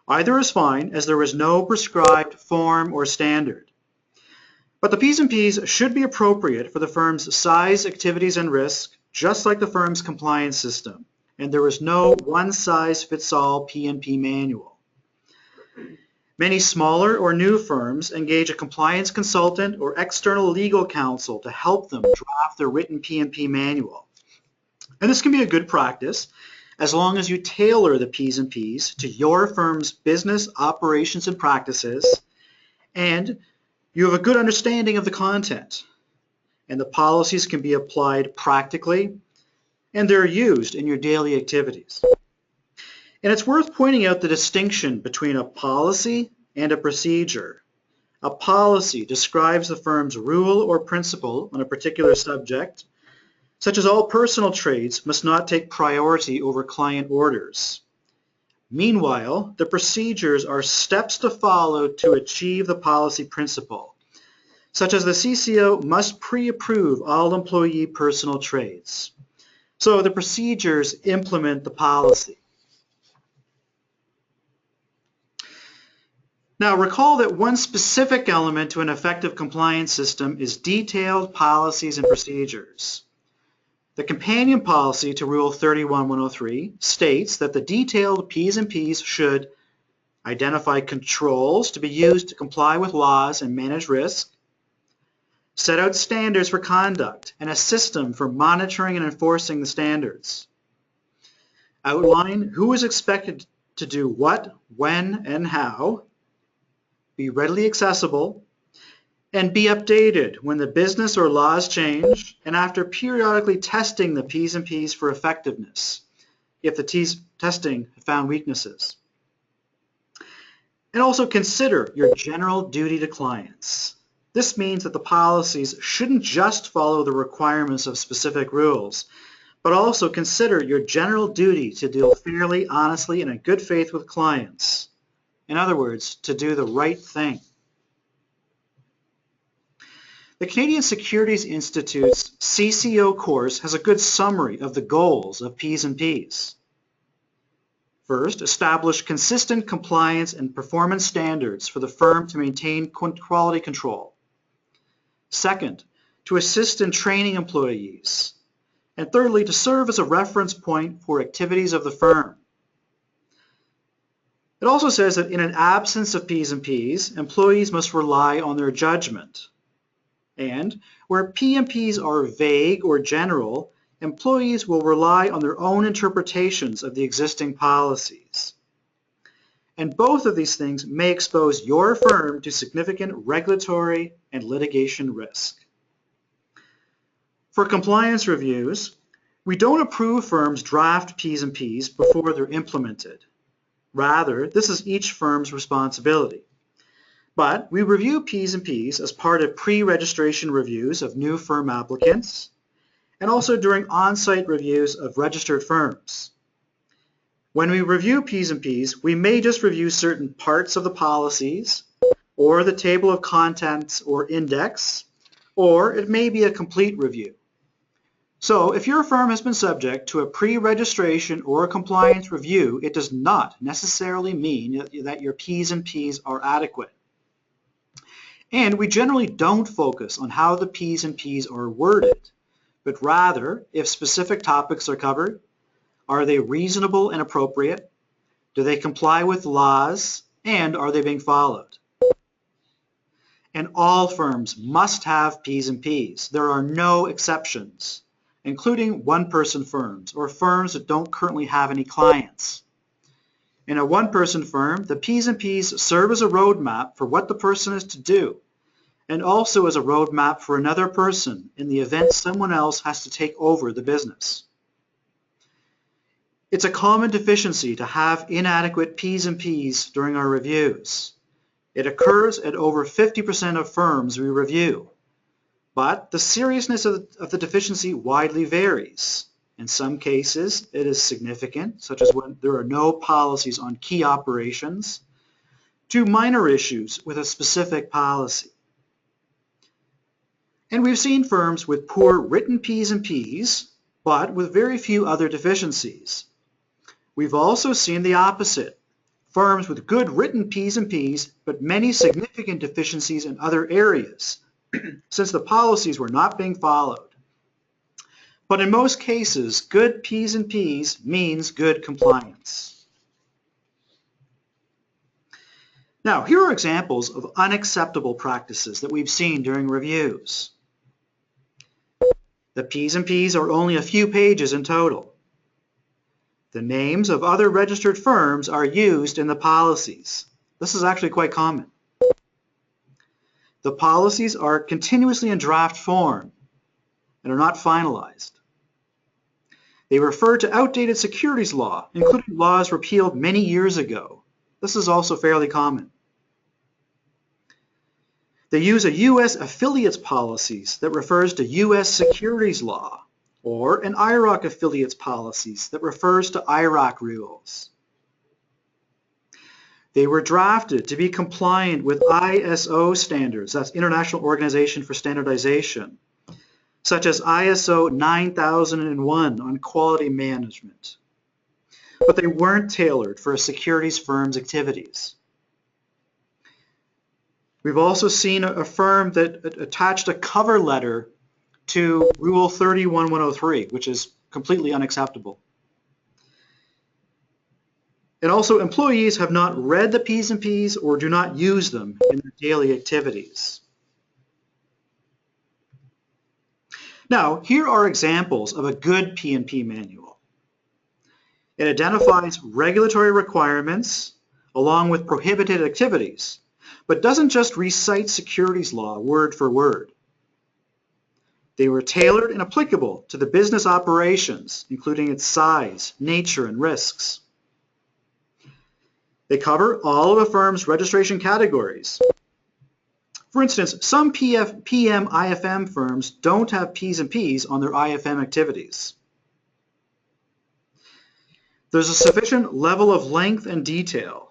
Either is fine, as there is no prescribed form or standard. But the P's and P's should be appropriate for the firm's size, activities, and risk, just like the firm's compliance system. And there is no one-size-fits-all PMP manual. Many smaller or new firms engage a compliance consultant or external legal counsel to help them draft their written PMP manual. And this can be a good practice as long as you tailor the P's and P's to your firm's business, operations, and practices, and you have a good understanding of the content. And the policies can be applied practically, and they're used in your daily activities. And it's worth pointing out the distinction between a policy and a procedure. A policy describes the firm's rule or principle on a particular subject, such as all personal trades must not take priority over client orders. Meanwhile, the procedures are steps to follow to achieve the policy principle, such as the CCO must pre-approve all employee personal trades. So the procedures implement the policy. Now recall that one specific element to an effective compliance system is detailed policies and procedures. The companion policy to Rule 31-103 states that the detailed P's and P's should identify controls to be used to comply with laws and manage risk, set out standards for conduct and a system for monitoring and enforcing the standards, outline who is expected to do what, when, and how, be readily accessible, and be updated when the business or laws change, and after periodically testing the P's and P's for effectiveness, if the testing found weaknesses. And also consider your general duty to clients. This means that the policies shouldn't just follow the requirements of specific rules, but also consider your general duty to deal fairly, honestly, and in good faith with clients. In other words, to do the right thing. The Canadian Securities Institute's CCO course has a good summary of the goals of P's and P's. First, establish consistent compliance and performance standards for the firm to maintain quality control. Second, to assist in training employees. And thirdly, to serve as a reference point for activities of the firm. It also says that in an absence of P's and P's, employees must rely on their judgment. And where P and P's are vague or general, employees will rely on their own interpretations of the existing policies. And both of these things may expose your firm to significant regulatory and litigation risk. For compliance reviews, we don't approve firms' draft P's and P's before they're implemented. Rather, this is each firm's responsibility. But we review P's and P's as part of pre-registration reviews of new firm applicants, and also during on-site reviews of registered firms. When we review P's and P's, we may just review certain parts of the policies, or the table of contents or index, or it may be a complete review. So if your firm has been subject to a pre-registration or a compliance review, it does not necessarily mean that your P's and P's are adequate. And we generally don't focus on how the P's and P's are worded, but rather if specific topics are covered, are they reasonable and appropriate? Do they comply with laws? And are they being followed? And all firms must have P's and P's. There are no exceptions, including one-person firms or firms that don't currently have any clients. In a one-person firm, the P's and P's serve as a roadmap for what the person is to do, and also as a roadmap for another person in the event someone else has to take over the business. It's a common deficiency to have inadequate P's and P's during our reviews. It occurs at over 50% of firms we review, but the seriousness of the deficiency widely varies. In some cases, it is significant, such as when there are no policies on key operations, to minor issues with a specific policy. And we've seen firms with poor written P's and P's, but with very few other deficiencies. We've also seen the opposite, firms with good written P's and P's, but many significant deficiencies in other areas, since the policies were not being followed. But in most cases, good P's and P's means good compliance. Now, here are examples of unacceptable practices that we've seen during reviews. The P's and P's are only a few pages in total. The names of other registered firms are used in the policies. This is actually quite common. The policies are continuously in draft form and are not finalized. They refer to outdated securities law, including laws repealed many years ago. This is also fairly common. They use a U.S. affiliates policies that refers to U.S. securities law, or an IROC affiliates policies that refers to IROC rules. They were drafted to be compliant with ISO standards, that's International Organization for Standardization, such as ISO 9001 on quality management. But they weren't tailored for a securities firm's activities. We've also seen a firm that attached a cover letter to Rule 31103, which is completely unacceptable. And also, employees have not read the P's and P's or do not use them in their daily activities. Now, here are examples of a good PMP manual. It identifies regulatory requirements along with prohibited activities, but doesn't just recite securities law word for word. They were tailored and applicable to the business operations, including its size, nature, and risks. They cover all of a firm's registration categories. For instance, some PM IFM firms don't have P's and P's on their IFM activities. There's a sufficient level of length and detail.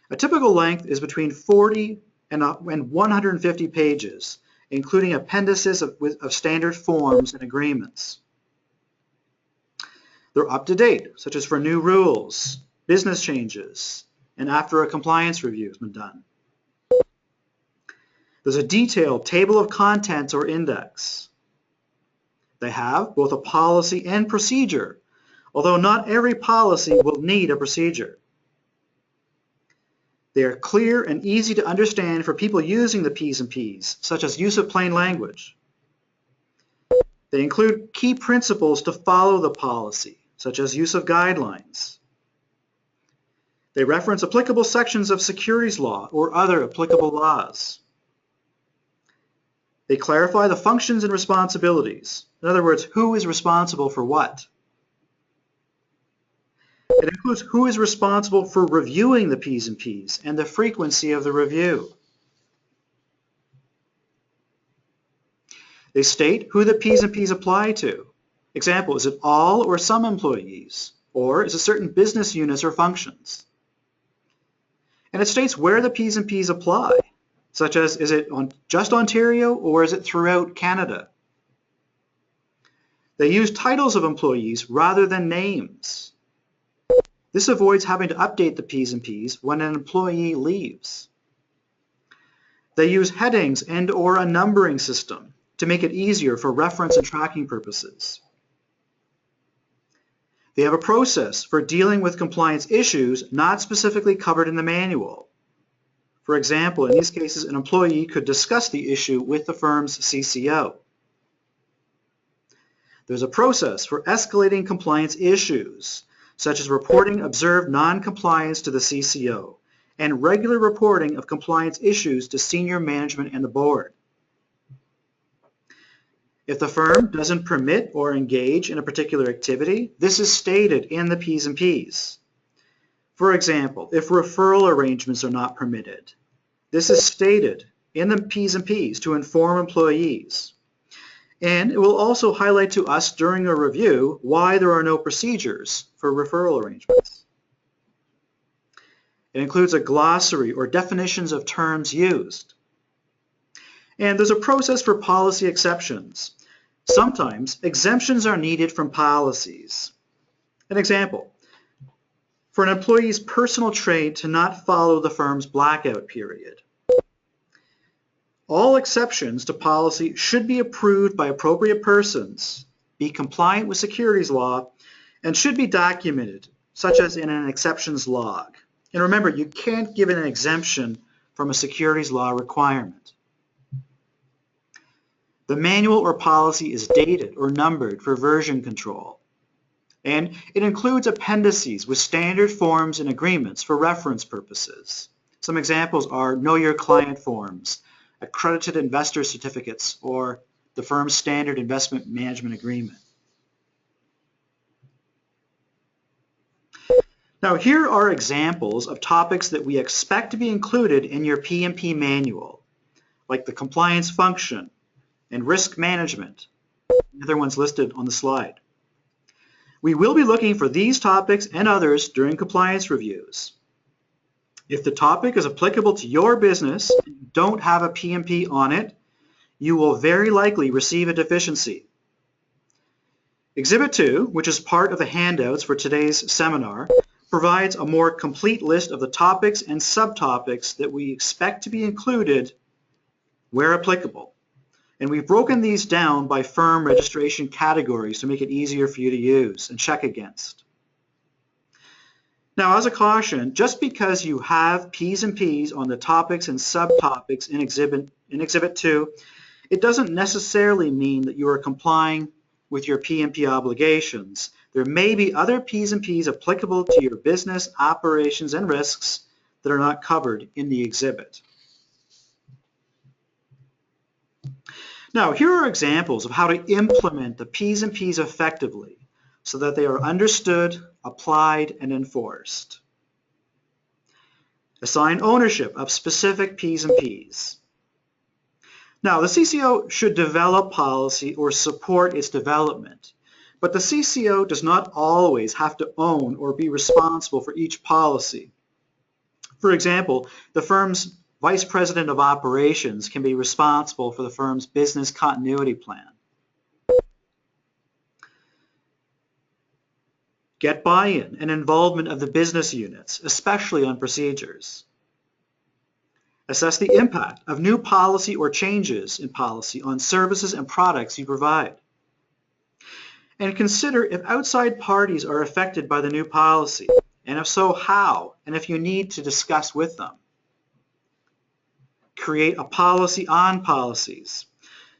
A typical length is between 40 and 150 pages, including appendices of standard forms and agreements. They're up to date, such as for new rules, business changes, and after a compliance review has been done. There's a detailed table of contents or index. They have both a policy and procedure, although not every policy will need a procedure. They are clear and easy to understand for people using the P's and P's, such as use of plain language. They include key principles to follow the policy, such as use of guidelines. They reference applicable sections of securities law or other applicable laws. They clarify the functions and responsibilities. In other words, who is responsible for what? It includes who is responsible for reviewing the P's and P's and the frequency of the review. They state who the P's and P's apply to. Example, is it all or some employees? Or is it certain business units or functions? And it states where the P's and P's apply, such as is it on just Ontario or is it throughout Canada? They use titles of employees rather than names. This avoids having to update the P's and P's when an employee leaves. They use headings and/or a numbering system to make it easier for reference and tracking purposes. They have a process for dealing with compliance issues not specifically covered in the manual. For example, in these cases, an employee could discuss the issue with the firm's CCO. There's a process for escalating compliance issues, such as reporting observed non-compliance to the CCO and regular reporting of compliance issues to senior management and the board. If the firm doesn't permit or engage in a particular activity, this is stated in the P's and P's. For example, if referral arrangements are not permitted, this is stated in the P's and P's to inform employees. And it will also highlight to us during a review why there are no procedures for referral arrangements. It includes a glossary or definitions of terms used. And there's a process for policy exceptions. Sometimes exemptions are needed from policies. An example, for an employee's personal trade to not follow the firm's blackout period. All exceptions to policy should be approved by appropriate persons, be compliant with securities law, and should be documented, such as in an exceptions log. And remember, you can't give an exemption from a securities law requirement. The manual or policy is dated or numbered for version control. And it includes appendices with standard forms and agreements for reference purposes. Some examples are Know Your Client forms, accredited investor certificates, or the firm's standard investment management agreement. Now, here are examples of topics that we expect to be included in your PMP manual, like the compliance function and risk management. The other ones listed on the slide. We will be looking for these topics and others during compliance reviews. If the topic is applicable to your business and you don't have a PMP on it, you will very likely receive a deficiency. Exhibit 2, which is part of the handouts for today's seminar, provides a more complete list of the topics and subtopics that we expect to be included where applicable. And we've broken these down by firm registration categories to make it easier for you to use and check against. Now, as a caution, just because you have P's and P's on the topics and subtopics in Exhibit 2, it doesn't necessarily mean that you are complying with your PMP obligations. There may be other P's and P's applicable to your business, operations, and risks that are not covered in the exhibit. Now, here are examples of how to implement the P's and P's effectively so that they are understood, applied, and enforced. Assign ownership of specific P's and P's. Now, the CCO should develop policy or support its development, but the CCO does not always have to own or be responsible for each policy. For example, the firm's Vice President of Operations can be responsible for the firm's business continuity plan. Get buy-in and involvement of the business units, especially on procedures. Assess the impact of new policy or changes in policy on services and products you provide. And consider if outside parties are affected by the new policy, and if so, how, and if you need to discuss with them. Create a policy on policies.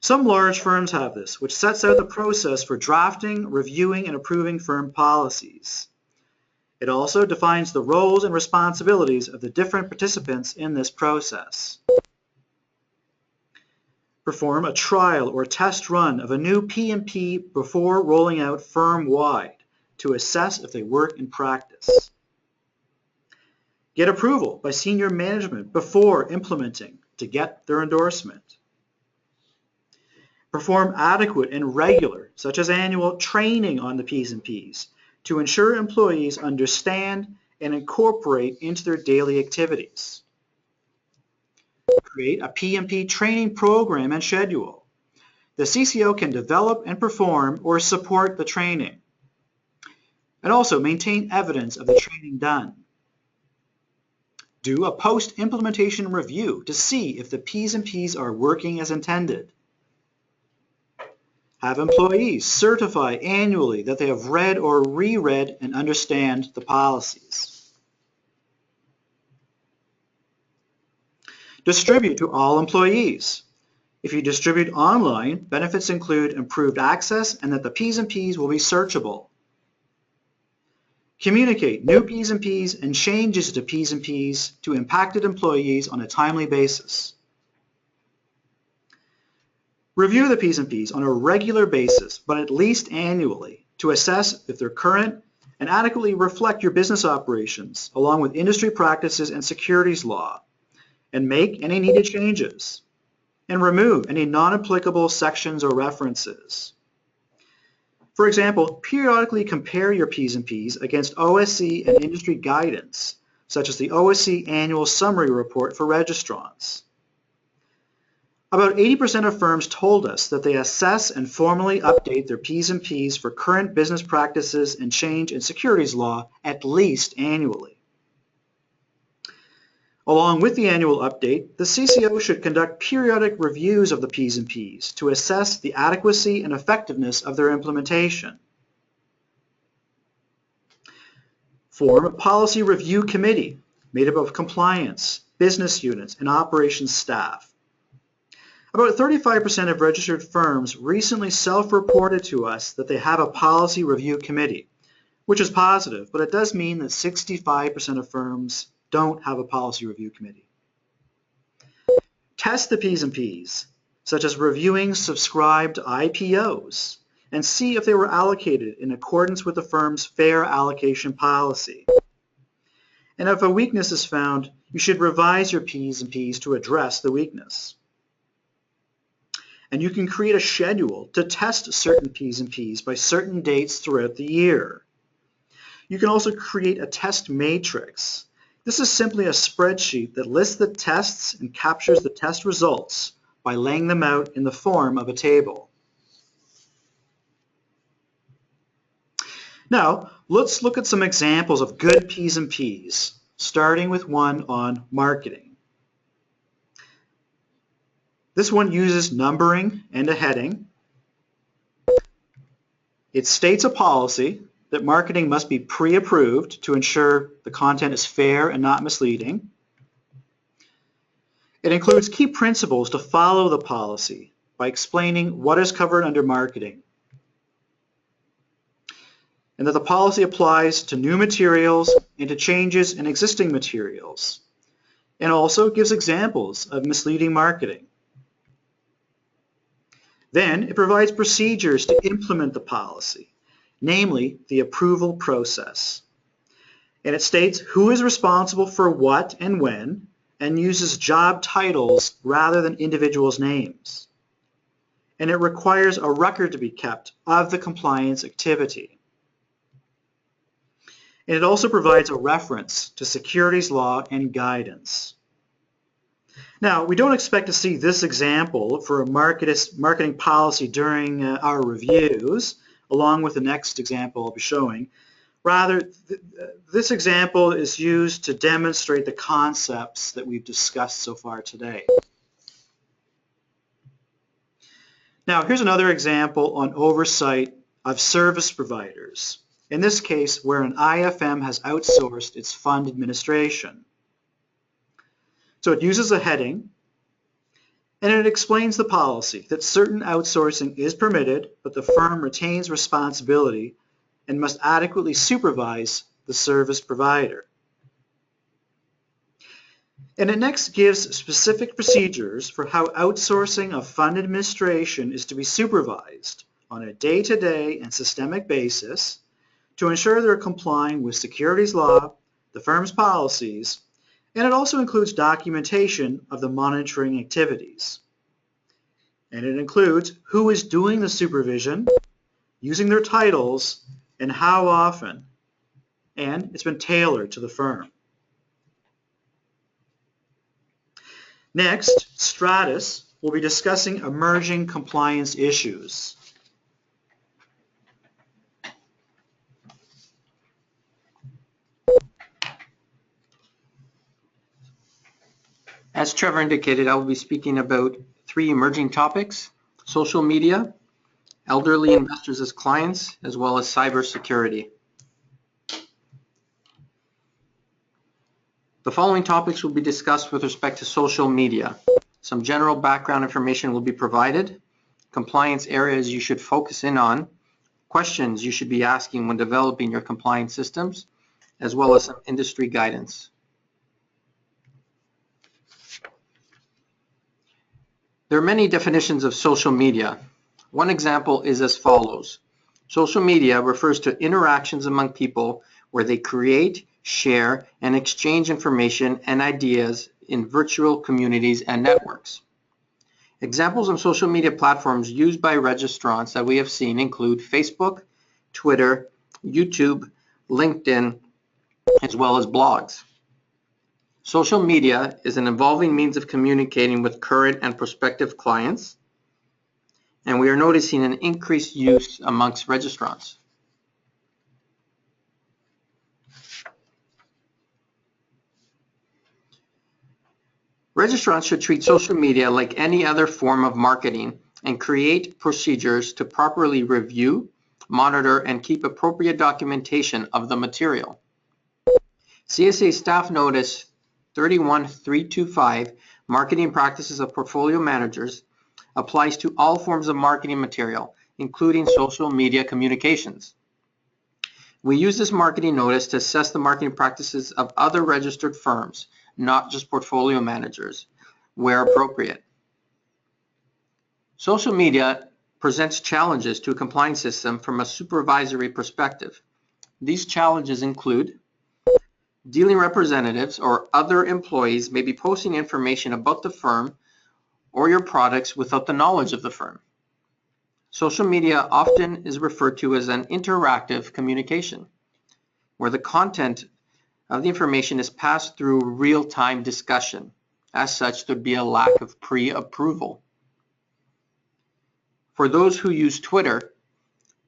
Some large firms have this, which sets out the process for drafting, reviewing, and approving firm policies. It also defines the roles and responsibilities of the different participants in this process. Perform a trial or test run of a new PMP before rolling out firm-wide to assess if they work in practice. Get approval by senior management before implementing to get their endorsement. Perform adequate and regular, such as annual, training on the P's and P's to ensure employees understand and incorporate into their daily activities. Create a PMP training program and schedule. The CCO can develop and perform or support the training, and also maintain evidence of the training done. Do a post-implementation review to see if the P's and P's are working as intended. Have employees certify annually that they have read or reread and understand the policies. Distribute to all employees. If you distribute online, benefits include improved access and that the P's and P's will be searchable. Communicate new P's and P's and changes to P's and P's to impacted employees on a timely basis. Review the P's and P's on a regular basis, but at least annually, to assess if they're current and adequately reflect your business operations, along with industry practices and securities law, and make any needed changes, and remove any non-applicable sections or references. For example, periodically compare your P's and P's against OSC and industry guidance, such as the OSC Annual Summary Report for registrants. About 80% of firms told us that they assess and formally update their P's and P's for current business practices and change in securities law at least annually. Along with the annual update, the CCO should conduct periodic reviews of the P's and P's to assess the adequacy and effectiveness of their implementation. Form a policy review committee made up of compliance, business units, and operations staff. About 35% of registered firms recently self-reported to us that they have a policy review committee, which is positive, but it does mean that 65% of firms don't have a policy review committee. Test the P's and P's, such as reviewing subscribed IPOs, and see if they were allocated in accordance with the firm's fair allocation policy. And if a weakness is found, you should revise your P's and P's to address the weakness. And you can create a schedule to test certain P's and P's by certain dates throughout the year. You can also create a test matrix. This is simply a spreadsheet that lists the tests and captures the test results by laying them out in the form of a table. Now, let's look at some examples of good P's and P's, starting with one on marketing. This one uses numbering and a heading. It states a policy that marketing must be pre-approved to ensure the content is fair and not misleading. It includes key principles to follow the policy by explaining what is covered under marketing, and that the policy applies to new materials and to changes in existing materials, and also gives examples of misleading marketing. Then it provides procedures to implement the policy, namely the approval process. And it states who is responsible for what and when, and uses job titles rather than individuals' names. And it requires a record to be kept of the compliance activity. And it also provides a reference to securities law and guidance. Now, we don't expect to see this example for a marketing policy during our reviews, along with the next example I'll be showing. Rather, this example is used to demonstrate the concepts that we've discussed so far today. Now, here's another example on oversight of service providers. In this case, where an IFM has outsourced its fund administration. So it uses a heading, and it explains the policy that certain outsourcing is permitted, but the firm retains responsibility and must adequately supervise the service provider. And it next gives specific procedures for how outsourcing of fund administration is to be supervised on a day-to-day and systemic basis to ensure they're complying with securities law, the firm's policies, and it also includes documentation of the monitoring activities. And it includes who is doing the supervision, using their titles, and how often. And it's been tailored to the firm. Next, Stratus will be discussing emerging compliance issues. As Trevor indicated, I will be speaking about 3 emerging topics: social media, elderly investors as clients, as well as cybersecurity. The following topics will be discussed with respect to social media. Some general background information will be provided, compliance areas you should focus in on, questions you should be asking when developing your compliance systems, as well as some industry guidance. There are many definitions of social media. One example is as follows. Social media refers to interactions among people where they create, share, and exchange information and ideas in virtual communities and networks. Examples of social media platforms used by registrants that we have seen include Facebook, Twitter, YouTube, LinkedIn, as well as blogs. Social media is an evolving means of communicating with current and prospective clients, and we are noticing an increased use amongst registrants. Registrants should treat social media like any other form of marketing and create procedures to properly review, monitor, and keep appropriate documentation of the material. CSA Staff Notice 31325, Marketing Practices of Portfolio Managers, applies to all forms of marketing material, including social media communications. We use this marketing notice to assess the marketing practices of other registered firms, not just portfolio managers, where appropriate. Social media presents challenges to a compliance system from a supervisory perspective. These challenges include dealing representatives or other employees may be posting information about the firm or your products without the knowledge of the firm. Social media often is referred to as an interactive communication, where the content of the information is passed through real-time discussion. As such, there'd be a lack of pre-approval. For those who use Twitter,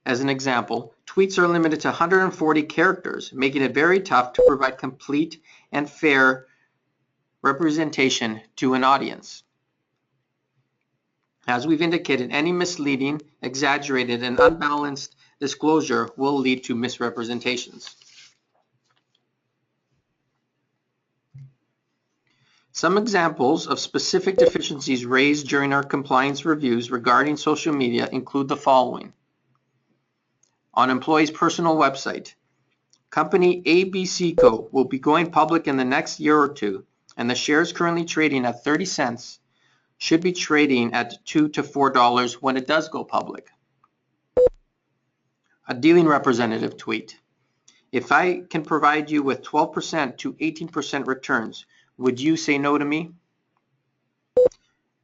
as an example, tweets are limited to 140 characters, making it very tough to provide complete and fair representation to an audience. As we've indicated, any misleading, exaggerated, and unbalanced disclosure will lead to misrepresentations. Some examples of specific deficiencies raised during our compliance reviews regarding social media include the following. On employee's personal website, company ABC Co. will be going public in the next year or two, and the shares currently trading at 30 cents should be trading at $2 to $4 when it does go public. A dealing representative tweet. If I can provide you with 12% to 18% returns, would you say no to me?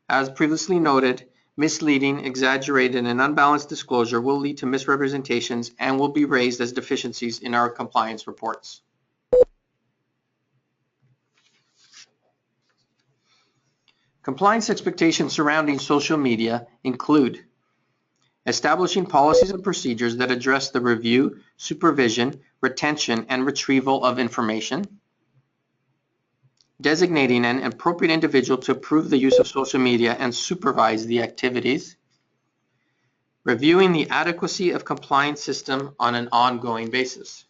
As previously noted, misleading, exaggerated, and unbalanced disclosure will lead to misrepresentations and will be raised as deficiencies in our compliance reports. Compliance expectations surrounding social media include establishing policies and procedures that address the review, supervision, retention, and retrieval of information, designating an appropriate individual to approve the use of social media and supervise the activities, reviewing the adequacy of compliance system on an ongoing basis.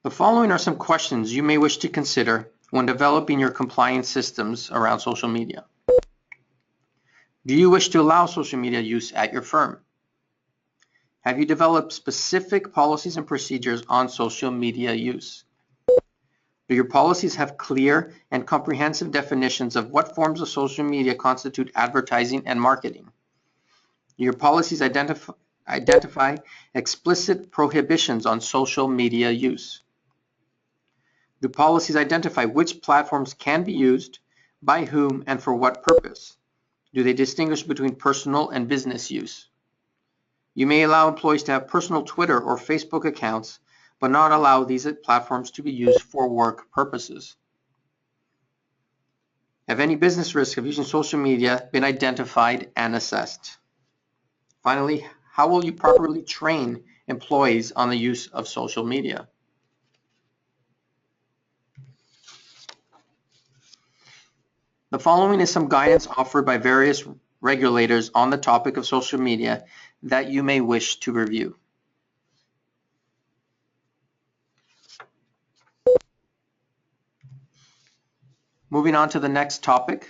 The following are some questions you may wish to consider when developing your compliance systems around social media. Do you wish to allow social media use at your firm? Have you developed specific policies and procedures on social media use? Do your policies have clear and comprehensive definitions of what forms of social media constitute advertising and marketing? Do your policies identify explicit prohibitions on social media use? Do policies identify which platforms can be used, by whom, and for what purpose? Do they distinguish between personal and business use? You may allow employees to have personal Twitter or Facebook accounts, but not allow these platforms to be used for work purposes. Have any business risks of using social media been identified and assessed? Finally, how will you properly train employees on the use of social media? The following is some guidance offered by various regulators on the topic of social media that you may wish to review. Moving on to the next topic,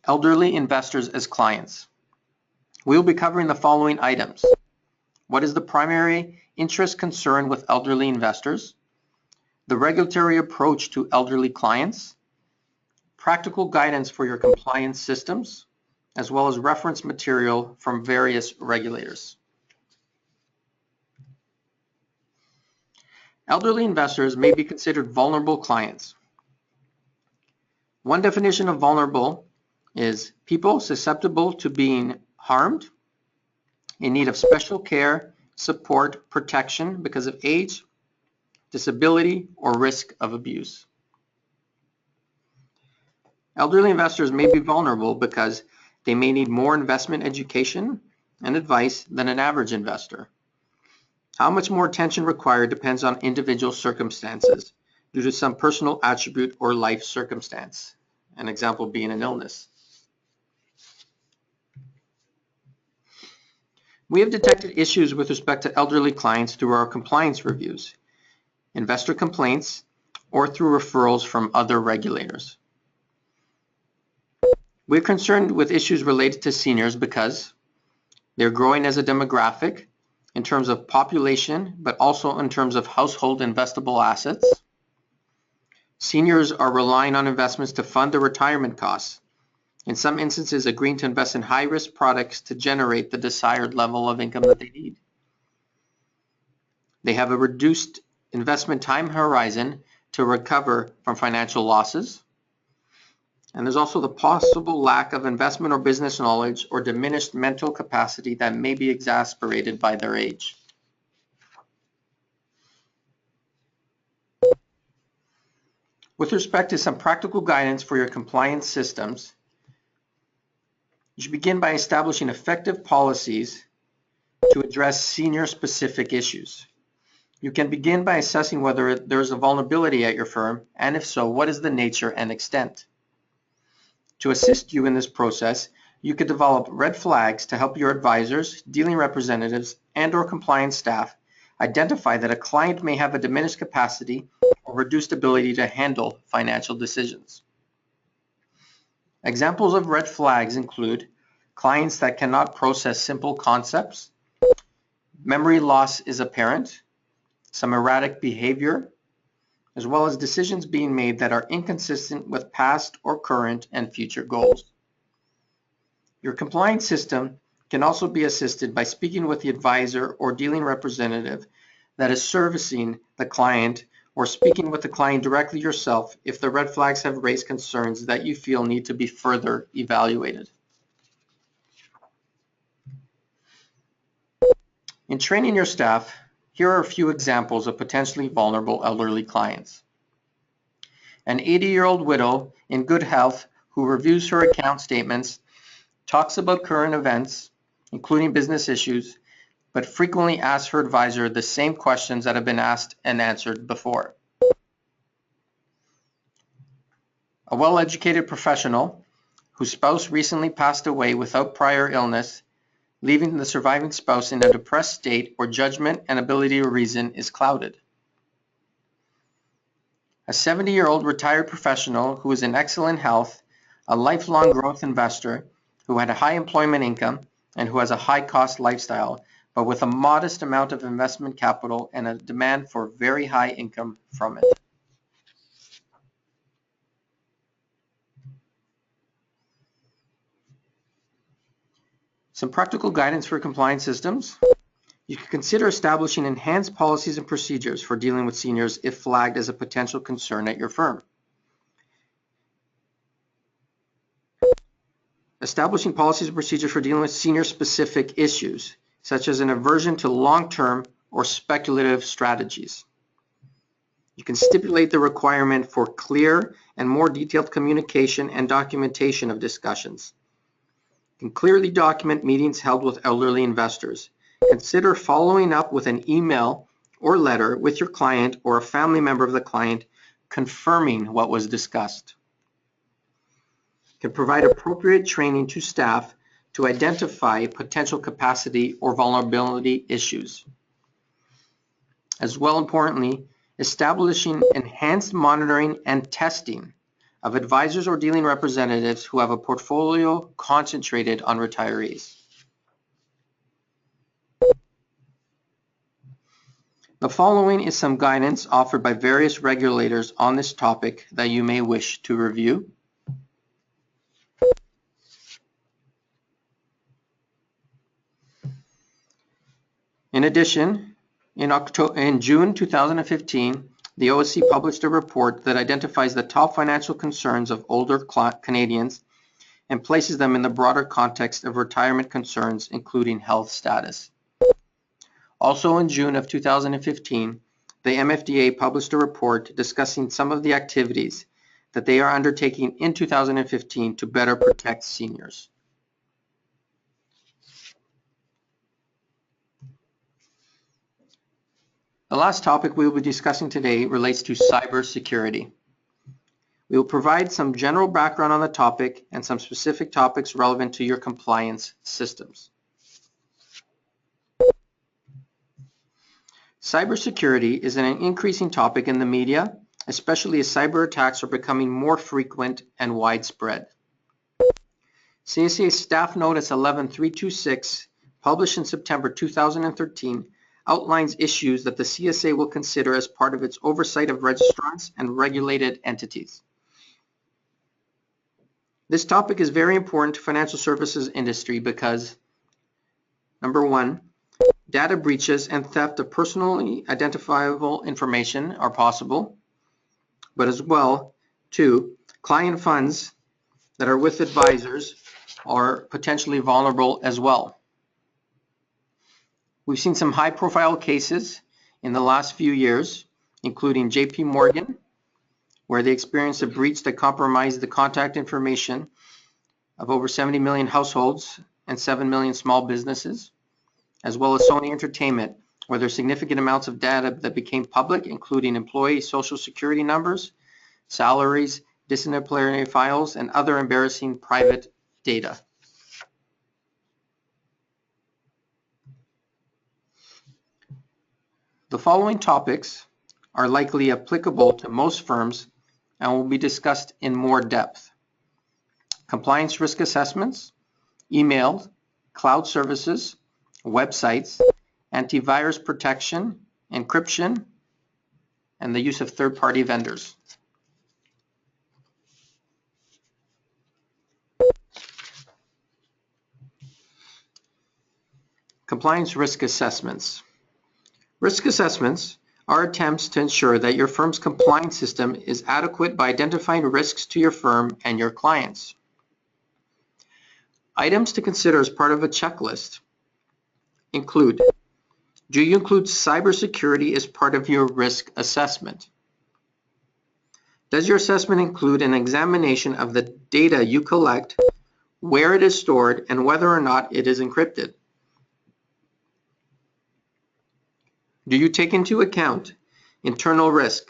elderly investors as clients. We will be covering the following items. What is the primary interest concern with elderly investors? The regulatory approach to elderly clients, practical guidance for your compliance systems, as well as reference material from various regulators. Elderly investors may be considered vulnerable clients. One definition of vulnerable is people susceptible to being harmed, in need of special care, support, protection because of age, disability, or risk of abuse. Elderly investors may be vulnerable because they may need more investment education and advice than an average investor. How much more attention required depends on individual circumstances due to some personal attribute or life circumstance, an example being an illness. We have detected issues with respect to elderly clients through our compliance reviews, investor complaints, or through referrals from other regulators. We're concerned with issues related to seniors because they're growing as a demographic in terms of population, but also in terms of household investable assets. Seniors are relying on investments to fund their retirement costs, in some instances agreeing to invest in high-risk products to generate the desired level of income that they need. They have a reduced investment time horizon to recover from financial losses. And there's also the possible lack of investment or business knowledge or diminished mental capacity that may be exacerbated by their age. With respect to some practical guidance for your compliance systems, you should begin by establishing effective policies to address senior-specific issues. You can begin by assessing whether there's a vulnerability at your firm, and if so, what is the nature and extent. To assist you in this process, you could develop red flags to help your advisors, dealing representatives, and/or compliance staff identify that a client may have a diminished capacity or reduced ability to handle financial decisions. Examples of red flags include clients that cannot process simple concepts, memory loss is apparent, some erratic behavior, as well as decisions being made that are inconsistent with past or current and future goals. Your compliance system can also be assisted by speaking with the advisor or dealing representative that is servicing the client, or speaking with the client directly yourself if the red flags have raised concerns that you feel need to be further evaluated. In training your staff, here are a few examples of potentially vulnerable elderly clients. An 80-year-old widow in good health who reviews her account statements, talks about current events, including business issues, but frequently asks her advisor the same questions that have been asked and answered before. A well-educated professional whose spouse recently passed away without prior illness, leaving the surviving spouse in a depressed state where judgment and ability to reason is clouded. A 70-year-old retired professional who is in excellent health, a lifelong growth investor who had a high employment income and who has a high-cost lifestyle, but with a modest amount of investment capital and a demand for very high income from it. Some practical guidance for compliance systems. You can consider establishing enhanced policies and procedures for dealing with seniors if flagged as a potential concern at your firm. Establishing policies and procedures for dealing with senior-specific issues, such as an aversion to long-term or speculative strategies. You can stipulate the requirement for clear and more detailed communication and documentation of discussions. You can clearly document meetings held with elderly investors. Consider following up with an email or letter with your client or a family member of the client confirming what was discussed. You can provide appropriate training to staff to identify potential capacity or vulnerability issues. As well, importantly, establishing enhanced monitoring and testing of advisors or dealing representatives who have a portfolio concentrated on retirees. The following is some guidance offered by various regulators on this topic that you may wish to review. In addition, in June 2015, the OSC published a report that identifies the top financial concerns of older Canadians and places them in the broader context of retirement concerns, including health status. Also in June of 2015, the MFDA published a report discussing some of the activities that they are undertaking in 2015 to better protect seniors. The last topic we will be discussing today relates to cybersecurity. We will provide some general background on the topic and some specific topics relevant to your compliance systems. Cybersecurity is an increasing topic in the media, especially as cyber attacks are becoming more frequent and widespread. CSA Staff Notice 11326, published in September 2013, outlines issues that the CSA will consider as part of its oversight of registrants and regulated entities. This topic is very important to financial services industry because, number one, data breaches and theft of personally identifiable information are possible, but as well, two, client funds that are with advisors are potentially vulnerable as well. We've seen some high-profile cases in the last few years, including JP Morgan, where they experienced a breach that compromised the contact information of over 70 million households and 7 million small businesses, as well as Sony Entertainment, where there are significant amounts of data that became public, including employee social security numbers, salaries, disciplinary files, and other embarrassing private data. The following topics are likely applicable to most firms and will be discussed in more depth. Compliance risk assessments, email, cloud services, websites, antivirus protection, encryption, and the use of third-party vendors. Compliance risk assessments. Risk assessments are attempts to ensure that your firm's compliance system is adequate by identifying risks to your firm and your clients. Items to consider as part of a checklist include: do you include cybersecurity as part of your risk assessment? Does your assessment include an examination of the data you collect, where it is stored, and whether or not it is encrypted? Do you take into account internal risk,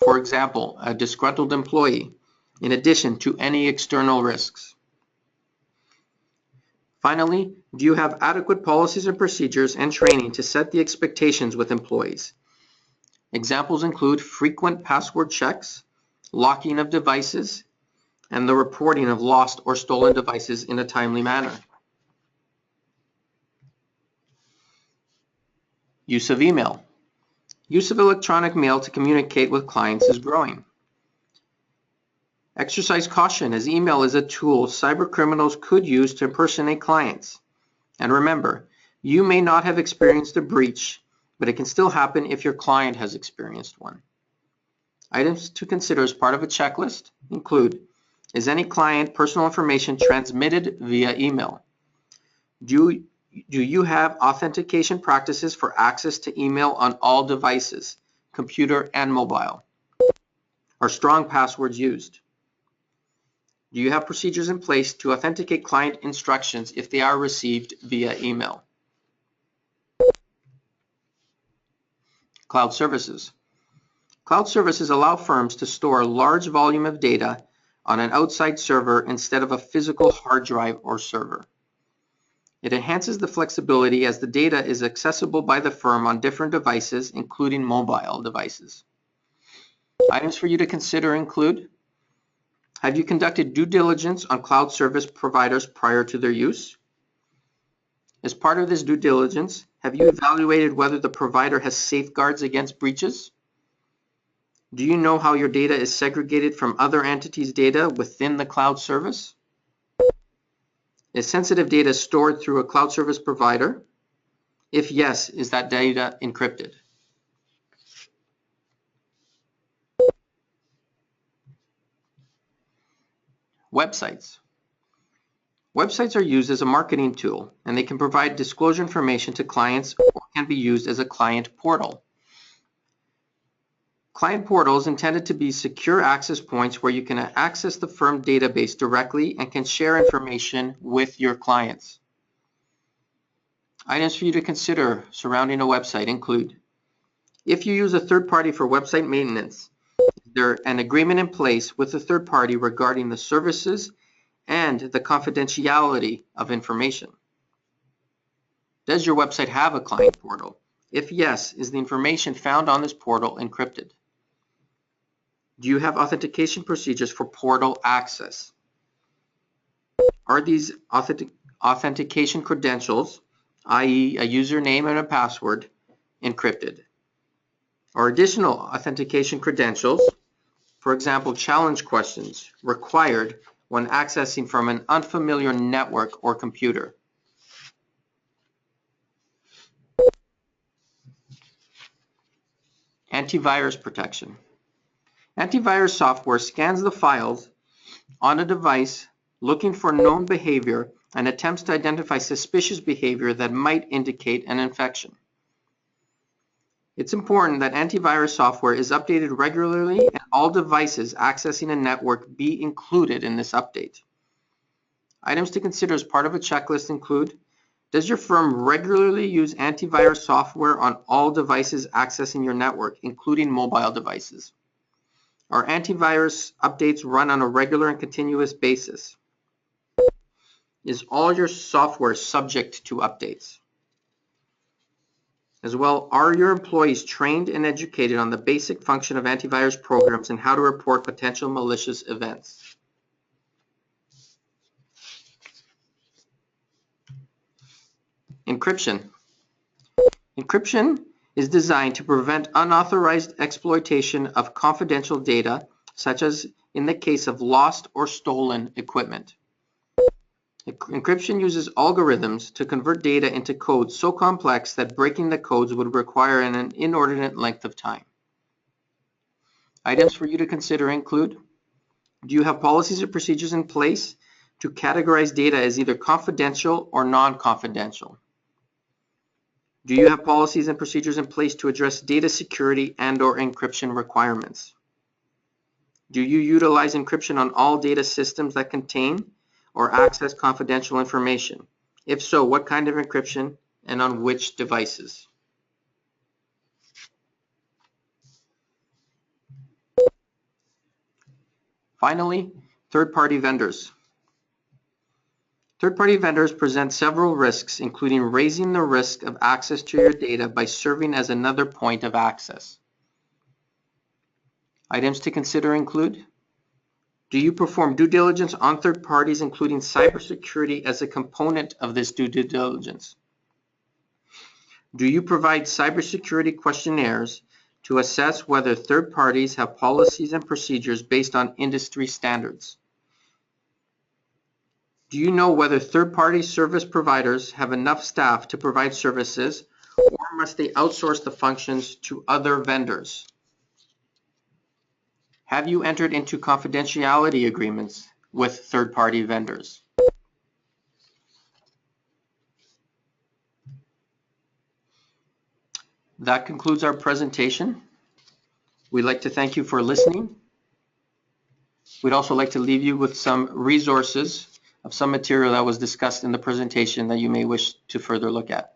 for example, a disgruntled employee, in addition to any external risks? Finally, do you have adequate policies and procedures and training to set the expectations with employees? Examples include frequent password checks, locking of devices, and the reporting of lost or stolen devices in a timely manner. Use of email. Use of electronic mail to communicate with clients is growing. Exercise caution, as email is a tool cyber criminals could use to impersonate clients. And remember, you may not have experienced a breach, but it can still happen if your client has experienced one. Items to consider as part of a checklist include: is any client personal information transmitted via email? Do you have authentication practices for access to email on all devices, computer and mobile? Are strong passwords used? Do you have procedures in place to authenticate client instructions if they are received via email? Cloud services. Cloud services allow firms to store a large volume of data on an outside server instead of a physical hard drive or server. It enhances the flexibility as the data is accessible by the firm on different devices, including mobile devices. Items for you to consider include: have you conducted due diligence on cloud service providers prior to their use? As part of this due diligence, have you evaluated whether the provider has safeguards against breaches? Do you know how your data is segregated from other entities' data within the cloud service? Is sensitive data stored through a cloud service provider? If yes, is that data encrypted? Websites. Websites are used as a marketing tool, and they can provide disclosure information to clients or can can be used as a client portal. Client portal is intended to be secure access points where you can access the firm database directly and can share information with your clients. Items for you to consider surrounding a website include: if you use a third party for website maintenance, is there an agreement in place with the third party regarding the services and the confidentiality of information? Does your website have a client portal? If yes, is the information found on this portal encrypted? Do you have authentication procedures for portal access? Are these authentication credentials, i.e. a username and a password, encrypted? Are additional authentication credentials, for example challenge questions, required when accessing from an unfamiliar network or computer? Antivirus protection. Antivirus software scans the files on a device looking for known behavior and attempts to identify suspicious behavior that might indicate an infection. It's important that antivirus software is updated regularly and all devices accessing a network be included in this update. Items to consider as part of a checklist include: does your firm regularly use antivirus software on all devices accessing your network, including mobile devices? Are antivirus updates run on a regular and continuous basis? Is all your software subject to updates? As well, are your employees trained and educated on the basic function of antivirus programs and how to report potential malicious events? Encryption. Encryption is designed to prevent unauthorized exploitation of confidential data, such as in the case of lost or stolen equipment. Encryption uses algorithms to convert data into codes so complex that breaking the codes would require an inordinate length of time. Items for you to consider include: do you have policies or procedures in place to categorize data as either confidential or non-confidential? Do you have policies and procedures in place to address data security and/or encryption requirements? Do you utilize encryption on all data systems that contain or access confidential information? If so, what kind of encryption and on which devices? Finally, third-party vendors. Third-party vendors present several risks, including raising the risk of access to your data by serving as another point of access. Items to consider include: do you perform due diligence on third parties, including cybersecurity as a component of this due diligence? Do you provide cybersecurity questionnaires to assess whether third parties have policies and procedures based on industry standards? Do you know whether third-party service providers have enough staff to provide services, or must they outsource the functions to other vendors? Have you entered into confidentiality agreements with third-party vendors? That concludes our presentation. We'd like to thank you for listening. We'd also like to leave you with some resources of some material that was discussed in the presentation that you may wish to further look at.